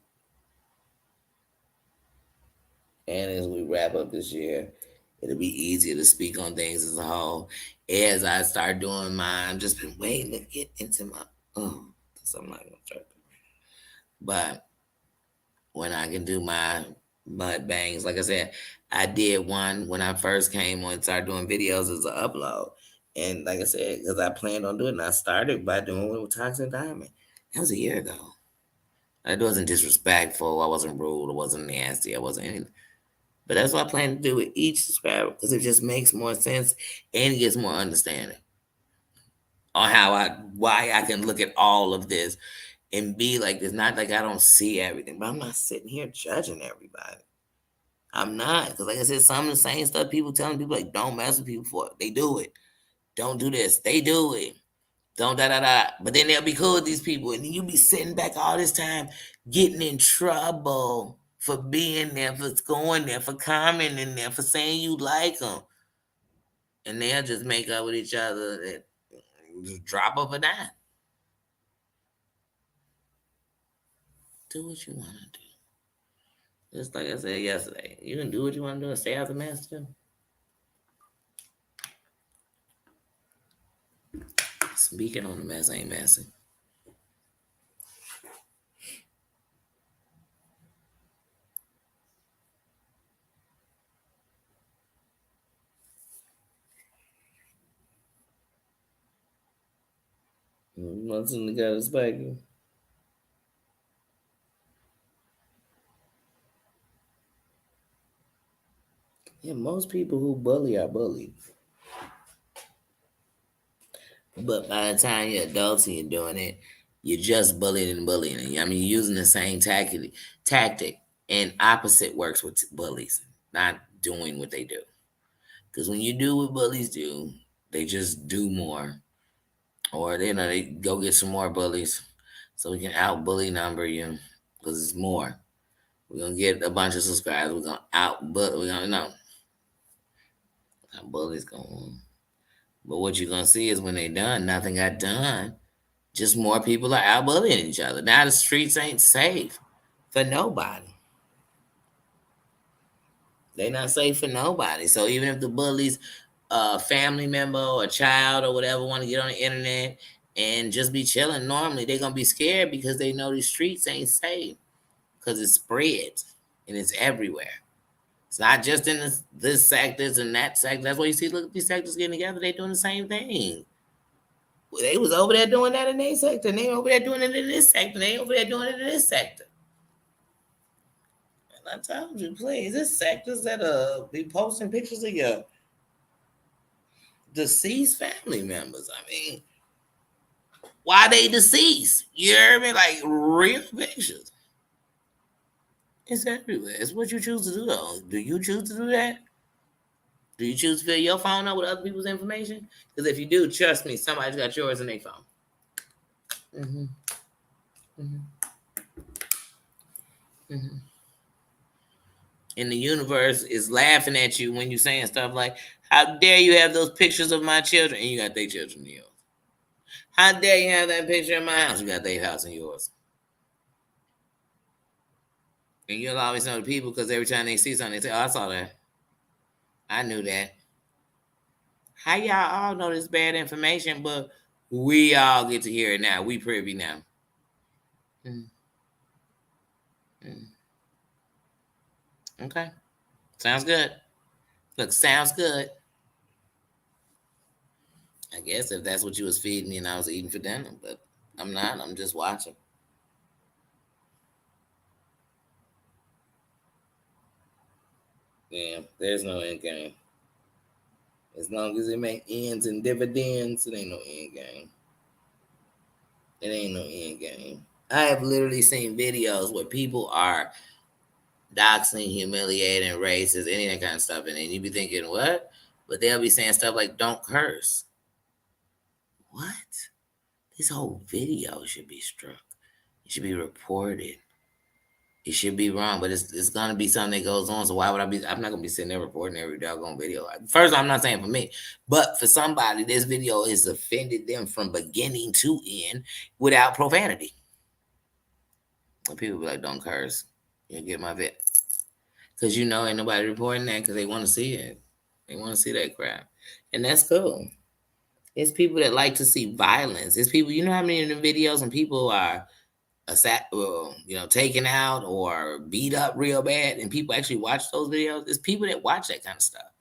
And as we wrap up this year, it'll be easier to speak on things as a whole. As I start doing mine, I've just been waiting to get into my so I'm not gonna try to. But when I can do my mud bangs, like I said, I did one when I first came on and started doing videos as an upload. And like I said, because I planned on doing it, and I started by doing it with Toxic Diamond. That was a year ago. It wasn't disrespectful. I wasn't rude. I wasn't nasty. I wasn't anything. But that's what I plan to do with each subscriber because it just makes more sense and it gets more understanding on why I can look at all of this and be like this. Not like I don't see everything, but I'm not sitting here judging everybody. I'm not because, like I said, some of the same stuff people telling people like don't mess with people for it. They do it. Don't do this. They do it. Don't da da da. But then they'll be cool with these people, and you be sitting back all this time, getting in trouble for being there, for going there, for commenting there, for saying you like them, and they'll just make up with each other at just drop of a dime. Do what you want to do. Just like I said yesterday, you can do what you want to do and stay out the mess too. Speaking on the mess ain't messy. Nothing to get us back. Yeah, most people who bully are bullied. But by the time you're adults and you're doing it, you're just bullying and bullying. I mean, you're using the same tactic, and opposite works with bullies, not doing what they do. Because when you do what bullies do, they just do more. or they go get some more bullies so we can out bully number you because it's more. We're gonna get a bunch of subscribers. We're gonna out bully. We're gonna know how bullies going. But what you're gonna see is when they done, nothing got done. Just more people are out bullying each other. Now the streets ain't safe for nobody. They not safe for nobody. So even if the bullies, family member or child or whatever, want to get on the internet and just be chilling normally, they're gonna be scared because they know these streets ain't safe because it spreads and it's everywhere. It's not just in this sectors and that sector. That's why you see, look at these sectors getting together. They doing the same thing. They was over there doing that in their sector. And they over there doing it in this sector. And they over there doing it in this sector. And I told you, please, this sectors that be posting pictures of your deceased family members. I mean, why they deceased? You hear me? Like real pictures. It's everywhere. It's what you choose to do, though. Do you choose to do that? Do you choose to fill your phone up with other people's information? Because if you do, trust me, somebody's got yours in their phone. Mm-hmm. Mm-hmm. Mm-hmm. And the universe is laughing at you when you're saying stuff like, "How dare you have those pictures of my children?" And you got their children in yours. How dare you have that picture in my house? You got their house in yours. And you'll always know the people because every time they see something, they say, "Oh, I saw that. I knew that." How y'all all know this bad information, but we all get to hear it now. We privy now. Mm, mm. Okay. Sounds good. Look, sounds good. I guess if that's what you was feeding me and I was eating for dinner, but I'm not. I'm just watching. Yeah, there's no end game. As long as it make ends and dividends, it ain't no end game. It ain't no end game. I have literally seen videos where people are doxing, humiliating, racist, any of that kind of stuff, and then you be thinking, what? But they'll be saying stuff like, "Don't curse." What? This whole video should be struck. It should be reported. It should be wrong, but it's gonna be something that goes on. So why would I be? I'm not gonna be sitting there reporting every doggone video. First, I'm not saying for me, but for somebody, this video has offended them from beginning to end without profanity. And people be like, "Don't curse." You get my vet because ain't nobody reporting that because they want to see it. They want to see that crap, and that's cool. It's people that like to see violence. It's people. You know how many of the videos when people are taken out or beat up real bad, and people actually watch those videos. There's people that watch that kind of stuff.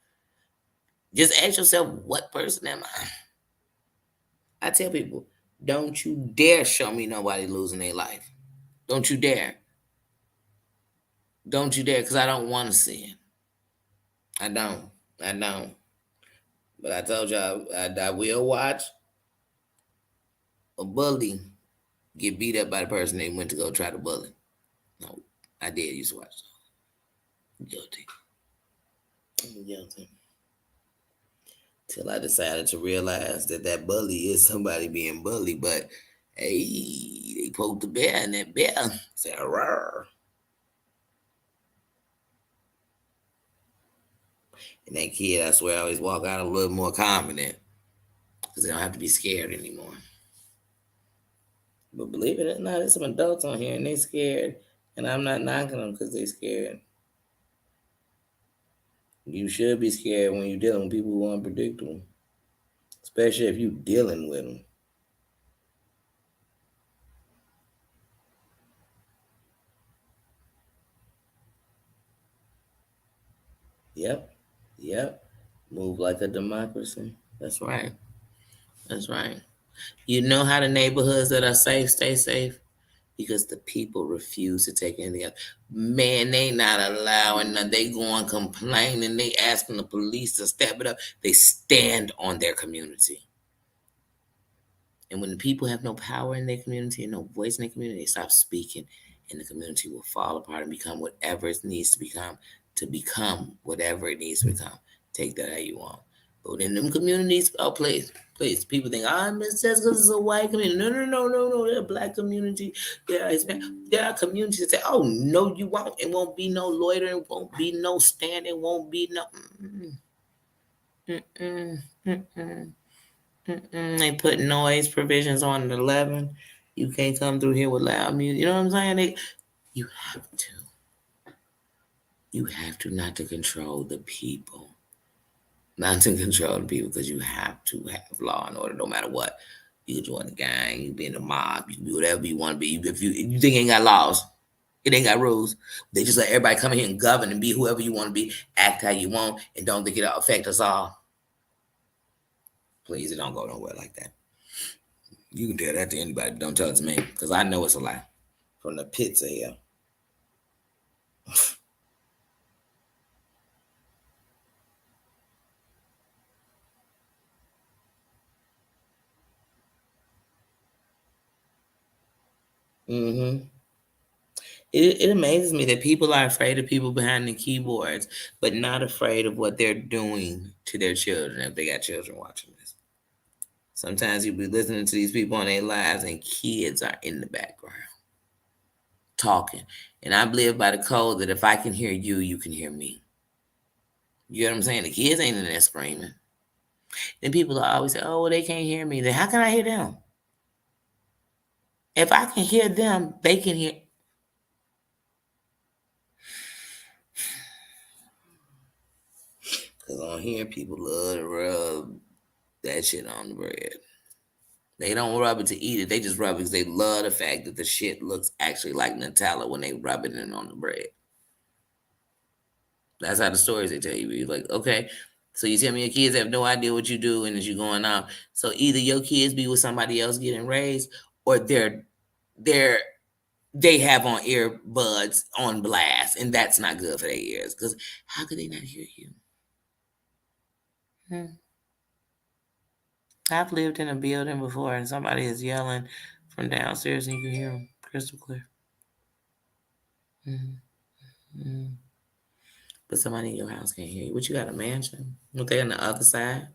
Just ask yourself, what person am I? I tell people, don't you dare show me nobody losing their life. Don't you dare. Don't you dare, because I don't want to see it. I don't. I don't. But I told y'all, I will watch a bully get beat up by the person they went to go try to bully. No, I did used to watch. Guilty. I'm guilty. Till I decided to realize that bully is somebody being bullied. But hey, they poked the bear, and that bear said, "Rawr." And that kid, I swear, always walk out a little more confident because they don't have to be scared anymore. But believe it or not, there's some adults on here and they scared, and I'm not knocking them because they scared. You should be scared when you're dealing with people who are unpredictable, especially if you're dealing with them. Yep, yep. Move like a democracy. That's right. That's right. You know how the neighborhoods that are safe stay safe? Because the people refuse to take anything else. Man, they not allowing none. They going complaining. They asking the police to step it up. They stand on their community. And when the people have no power in their community and no voice in their community, they stop speaking, and the community will fall apart and become whatever it needs to become whatever it needs to become. Take that how you want. But in them communities, oh please, please, people think it's just because it's a white community. No, no, no, no, no. They're a black community. There are communities that say, oh no, you won't. It won't be no loitering. Won't be no standing. Won't be no. Mm-mm, mm-mm, mm-mm. They put noise provisions on at 11. You can't come through here with loud music. You know what I'm saying? You have to. You have to not to control the people. Not to control the people because you have to have law and order no matter what. You can join the gang, you be in the mob, you can be whatever you want to be. If you think it ain't got laws, it ain't got rules. They just let everybody come in here and govern and be whoever you want to be, act how you want, and don't think it'll affect us all. Please, it don't go nowhere like that. You can tell that to anybody, but don't tell it to me, because I know it's a lie. From the pits of hell. Mm-hmm. It amazes me that people are afraid of people behind the keyboards, but not afraid of what they're doing to their children if they got children watching this. Sometimes you be listening to these people on their lives and kids are in the background talking. And I live by the code that if I can hear you, you can hear me. You know what I'm saying? The kids ain't in there screaming. Then people always say, oh, well, they can't hear me. Then how can I hear them? If I can hear them, they can hear. Because on here, people love to rub that shit on the bread. They don't rub it to eat it. They just rub it because they love the fact that the shit looks actually like Nutella when they rub it in on the bread. That's how the stories they tell you. You're like, okay, so you tell me your kids have no idea what you do and that you're going on. So either your kids be with somebody else getting raised, or they're they have on earbuds on blast, and that's not good for their ears. Because how could they not hear you? Hmm. I've lived in a building before, and somebody is yelling from downstairs, and you can hear them crystal clear. Mm-hmm. Mm-hmm. But somebody in your house can't hear you. What, you got a mansion? What, they on the other side?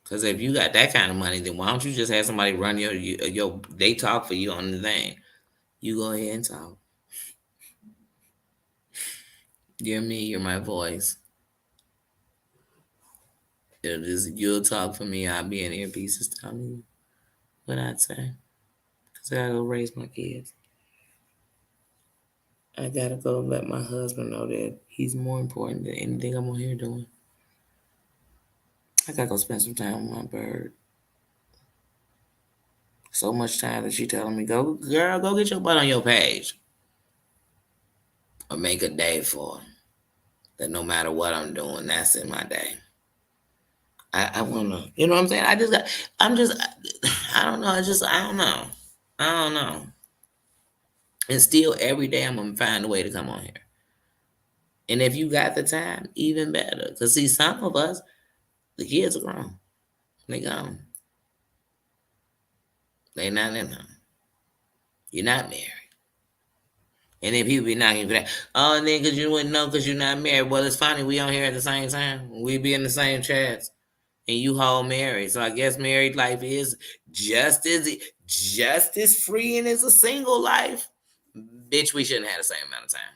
Because if you got that kind of money, then why don't you just have somebody run your they talk for you on the thing? You go ahead and talk. You're me. You're my voice. You'll talk for me. I'll be in earpieces telling you what I'd say. Because I gotta go raise my kids. I gotta go let my husband know that he's more important than anything I'm on here doing. I gotta go spend some time with my bird. So much time that she telling me, go, girl, go get your butt on your page. Or make a day for it. That no matter what I'm doing, that's in my day. I wanna, you know what I'm saying? I don't know. I don't know. I don't know. And still, every day I'm gonna find a way to come on here. And if you got the time, even better. Cause see, some of us, the kids are grown. They gone. They not in them. You're not married. And then people be knocking for that. Oh, and then because you wouldn't know because you're not married. Well, it's funny. We on here at the same time. We be in the same chats. And you hold married. So I guess married life is just as just as freeing as a single life. Bitch, we shouldn't have the same amount of time.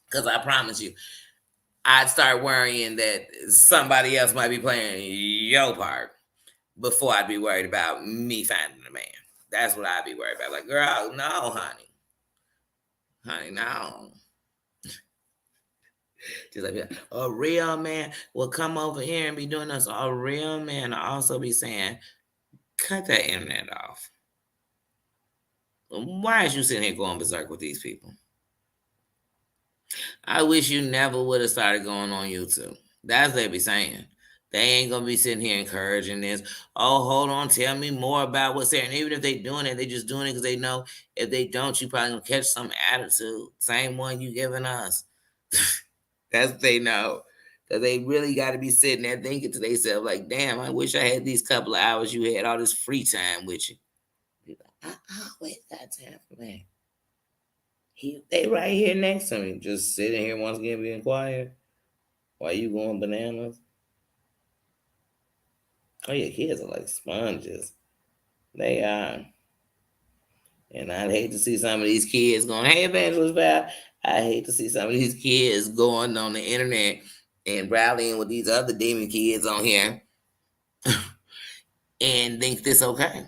Because I promise you, I'd start worrying that somebody else might be playing your part before I'd be worried about me finding a man. That's what I'd be worried about. Like, girl, no, honey. Honey, no. Just like a real man will come over here and be doing this. A real man will also be saying, cut that internet off. Why is you sitting here going berserk with these people? I wish you never would have started going on YouTube. That's what they be saying. They ain't gonna be sitting here encouraging this. Oh, hold on, tell me more about what's there. And even if they doing it, they just doing it because they know if they don't, you probably gonna catch some attitude. Same one you giving us. That's what they know. That they really got to be sitting there thinking to themselves, like, damn, I wish I had these couple of hours you had all this free time with you. I always got time for that. They right here next to me, just sitting here once again being quiet. While you going bananas? Oh yeah, kids are like sponges. They are. And I'd hate to see some of these kids going, hey, Evangelist Val. I hate to see some of these kids going on the internet and rallying with these other demon kids on here and think this okay.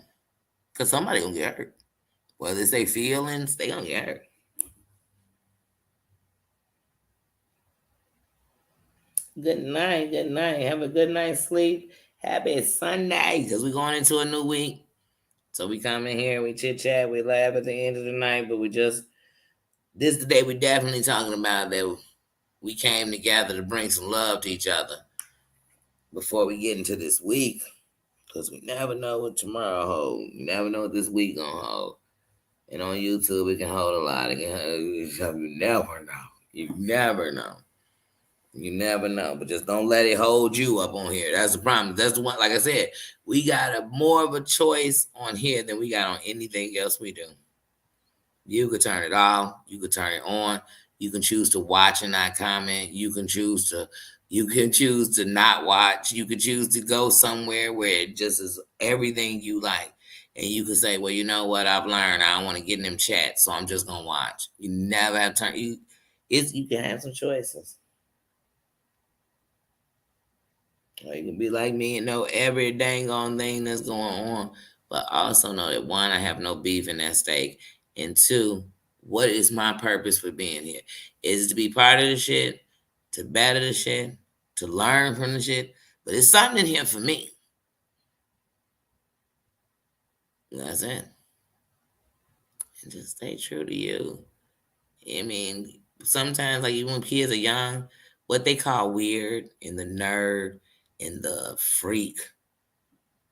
Because somebody gonna get hurt. Whether it's their feelings, they gonna get hurt. Good night, good night. Have a good night's sleep. Happy Sunday. Because we're going into a new week. So we come in here, we chit chat, we laugh at the end of the night, but this is the day we definitely talking about that we came together to bring some love to each other before we get into this week. Because we never know what tomorrow holds. You never know what this week gonna hold. And on YouTube, it can hold a lot. You never know. You never know. You never know. But just don't let it hold you up on here. That's the problem. That's the one, like I said, we got more of a choice on here than we got on anything else we do. You could turn it off. You could turn it on. You can choose to watch and not comment. You can choose to not watch. You can choose to go somewhere where it just is everything you like. And you can say, well, you know what? I've learned I don't want to get in them chats, so I'm just gonna watch. You never have time. You can have some choices. Or you can be like me and know every dang on thing that's going on, but also know that one, I have no beef in that steak, and two, what is my purpose for being here? Is it to be part of the shit, to better the shit, to learn from the shit? But it's something in here for me. That's it. And just stay true to you. I mean, sometimes, like even when kids are young, what they call weird and the nerd and the freak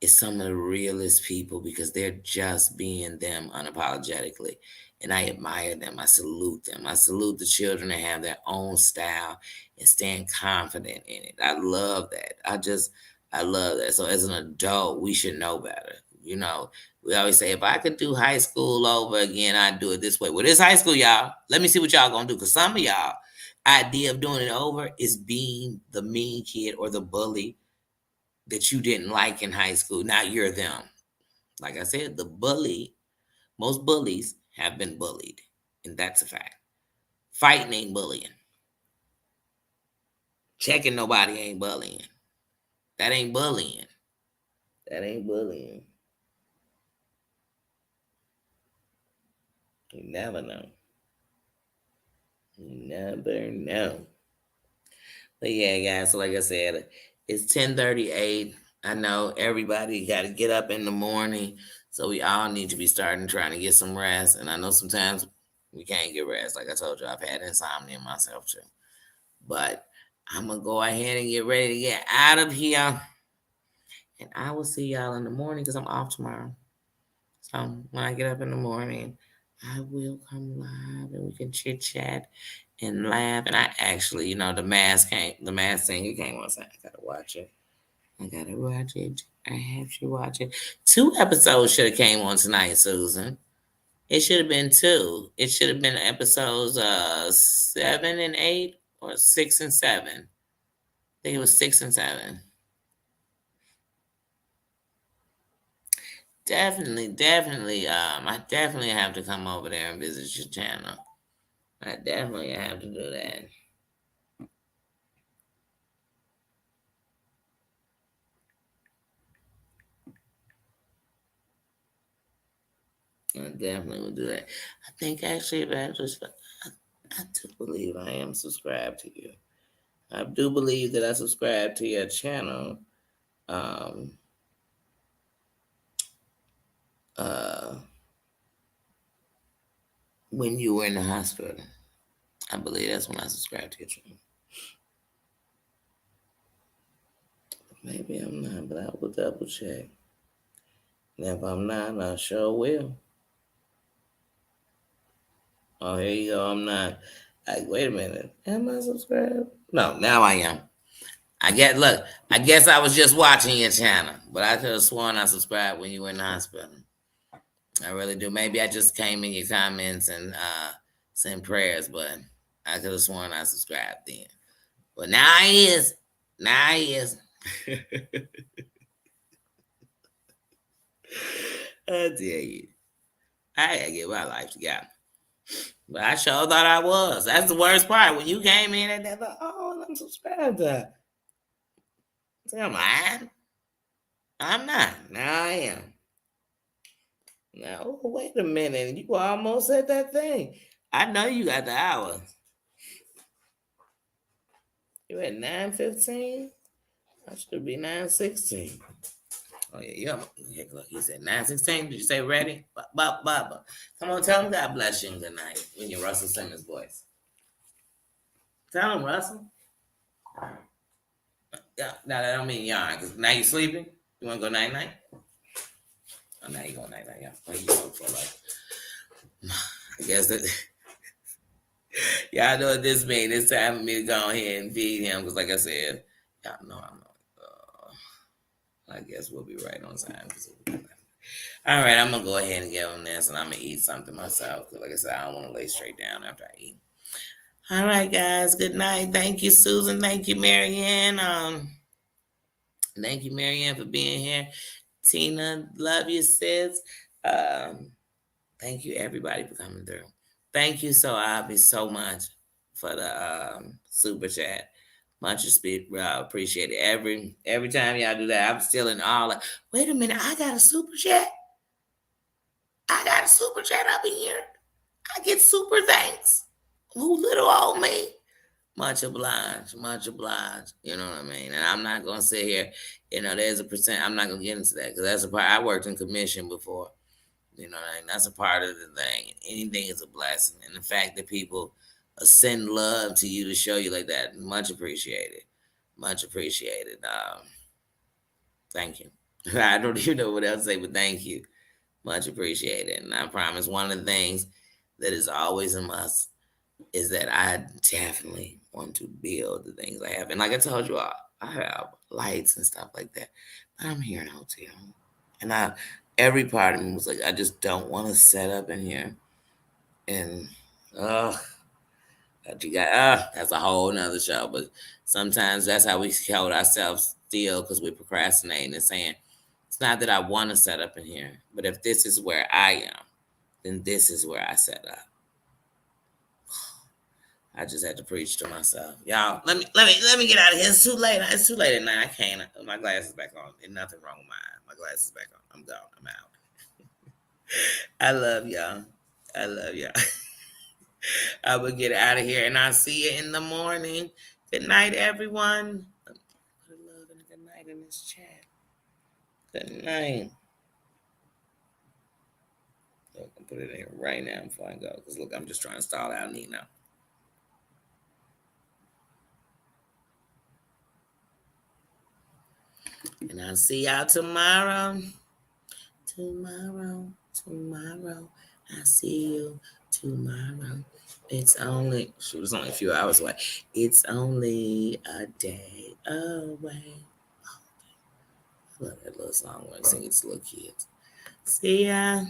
is some of the realest people because they're just being them unapologetically. And I admire them. I salute them. I salute the children that have their own style and stand confident in it. I love that. I love that. So as an adult, we should know better. You know, we always say, if I could do high school over again, I'd do it this way. Well, this high school, y'all. Let me see what y'all gonna do. Because some of y'all idea of doing it over is being the mean kid or the bully that you didn't like in high school. Now you're them. Like I said, most bullies have been bullied. And that's a fact. Fighting ain't bullying. Checking nobody ain't bullying. That ain't bullying. That ain't bullying. You never know. You never know. But yeah, guys, so like I said, it's 10:38. I know everybody got to get up in the morning, so we all need to be starting trying to get some rest. And I know sometimes we can't get rest. Like I told you, I've had insomnia myself too. But I'm gonna go ahead and get ready to get out of here, and I will see y'all in the morning because I'm off tomorrow. So when I get up in the morning, I will come live and we can chit chat and laugh. And I actually, the mask singer came on. So I gotta watch it. I gotta watch it. I have to watch it. 2 episodes should have came on tonight, Susan. It should have been two. It should have been episodes 7 and 8 or 6 and 7. I think it was 6 and 7. Definitely, definitely. I definitely have to come over there and visit your channel. I definitely have to do that. I definitely will do that. I think actually, Evangelist, I do believe I am subscribed to you. I do believe that I subscribe to your channel. Um, uh, when you were in the hospital, I believe that's when I subscribed to your channel. Maybe I'm not, but I will double check. And if I'm not, I sure will. Oh, here you go. I'm not. Wait a minute. Am I subscribed? No, now I am. I guess I was just watching your channel, but I could have sworn I subscribed when you were in the hospital. I really do. Maybe I just came in your comments and send prayers, but I could have sworn I subscribed then. But now he is. Now he is. I tell you. I gotta get my life together. But I sure thought I was. That's the worst part. When you came in and they thought, oh, I'm subscribed to. Am I? I'm not. Now I am. Now, oh, wait a minute. You almost said that thing. I know you got the hour. You at 9:15? I should be 9:16. Oh yeah, yeah. Look, he said 9:16. Did you say ready? Baba. Come on, tell him God bless you and good night in your Russell Simmons voice. Tell him, Russell. Yeah, no, that don't mean yawn. Cause now you sleeping. You want to go night night? Oh, now you go night night. Yeah. Oh, you go for like. I guess that. Y'all know what this means. It's time for me to go ahead and feed him. Cause like I said, y'all know I'm not. I guess we'll be right on time. All right, I'm gonna go ahead and get on this, and I'm gonna eat something myself. Cause like I said, I don't want to lay straight down after I eat. All right, guys. Good night. Thank you, Susan. Thank you, Marianne. Thank you, Marianne, for being here. Tina, love you, sis. Um, thank you, everybody, for coming through. Thank you so much for the super chat. Much appreciated. Every time y'all do that, I'm still in awe. Like, wait a minute, I got a super chat. I got a super chat up in here. I get super thanks. Who little old me? Much obliged, much obliged. You know what I mean? And I'm not gonna sit here. There's a percent. I'm not gonna get into that because that's a part. I worked in commission before. You know what I mean? That's a part of the thing. Anything is a blessing, and the fact that people send love to you to show you like that, much appreciated. Much appreciated. Thank you. I don't even know what else to say, but thank you. Much appreciated. And I promise one of the things that is always a must is that I definitely want to build the things I have. And like I told you, I have lights and stuff like that. But I'm here in a hotel. And every part of me was like, I just don't want to set up in here. And but you got that's a whole nother show. But sometimes that's how we hold ourselves still because we're procrastinating and saying, it's not that I want to set up in here, but if this is where I am, then this is where I set up. I just had to preach to myself. Y'all, let me get out of here. It's too late. It's too late at night. I can't. My glasses back on. There's nothing wrong with mine. My glasses back on. I'm gone. I'm out. I love y'all. I love y'all. I will get out of here and I'll see you in the morning. Good night, everyone. Put a love and a good night in this chat. Good night. Look, I'll put it in here right now before I go. Because look, I'm just trying to stall out Nino. And I'll see y'all tomorrow. Tomorrow. I'll see you tomorrow. It's only a few hours away. It's only a day away. I love that little song when I sing it to little kids. See ya.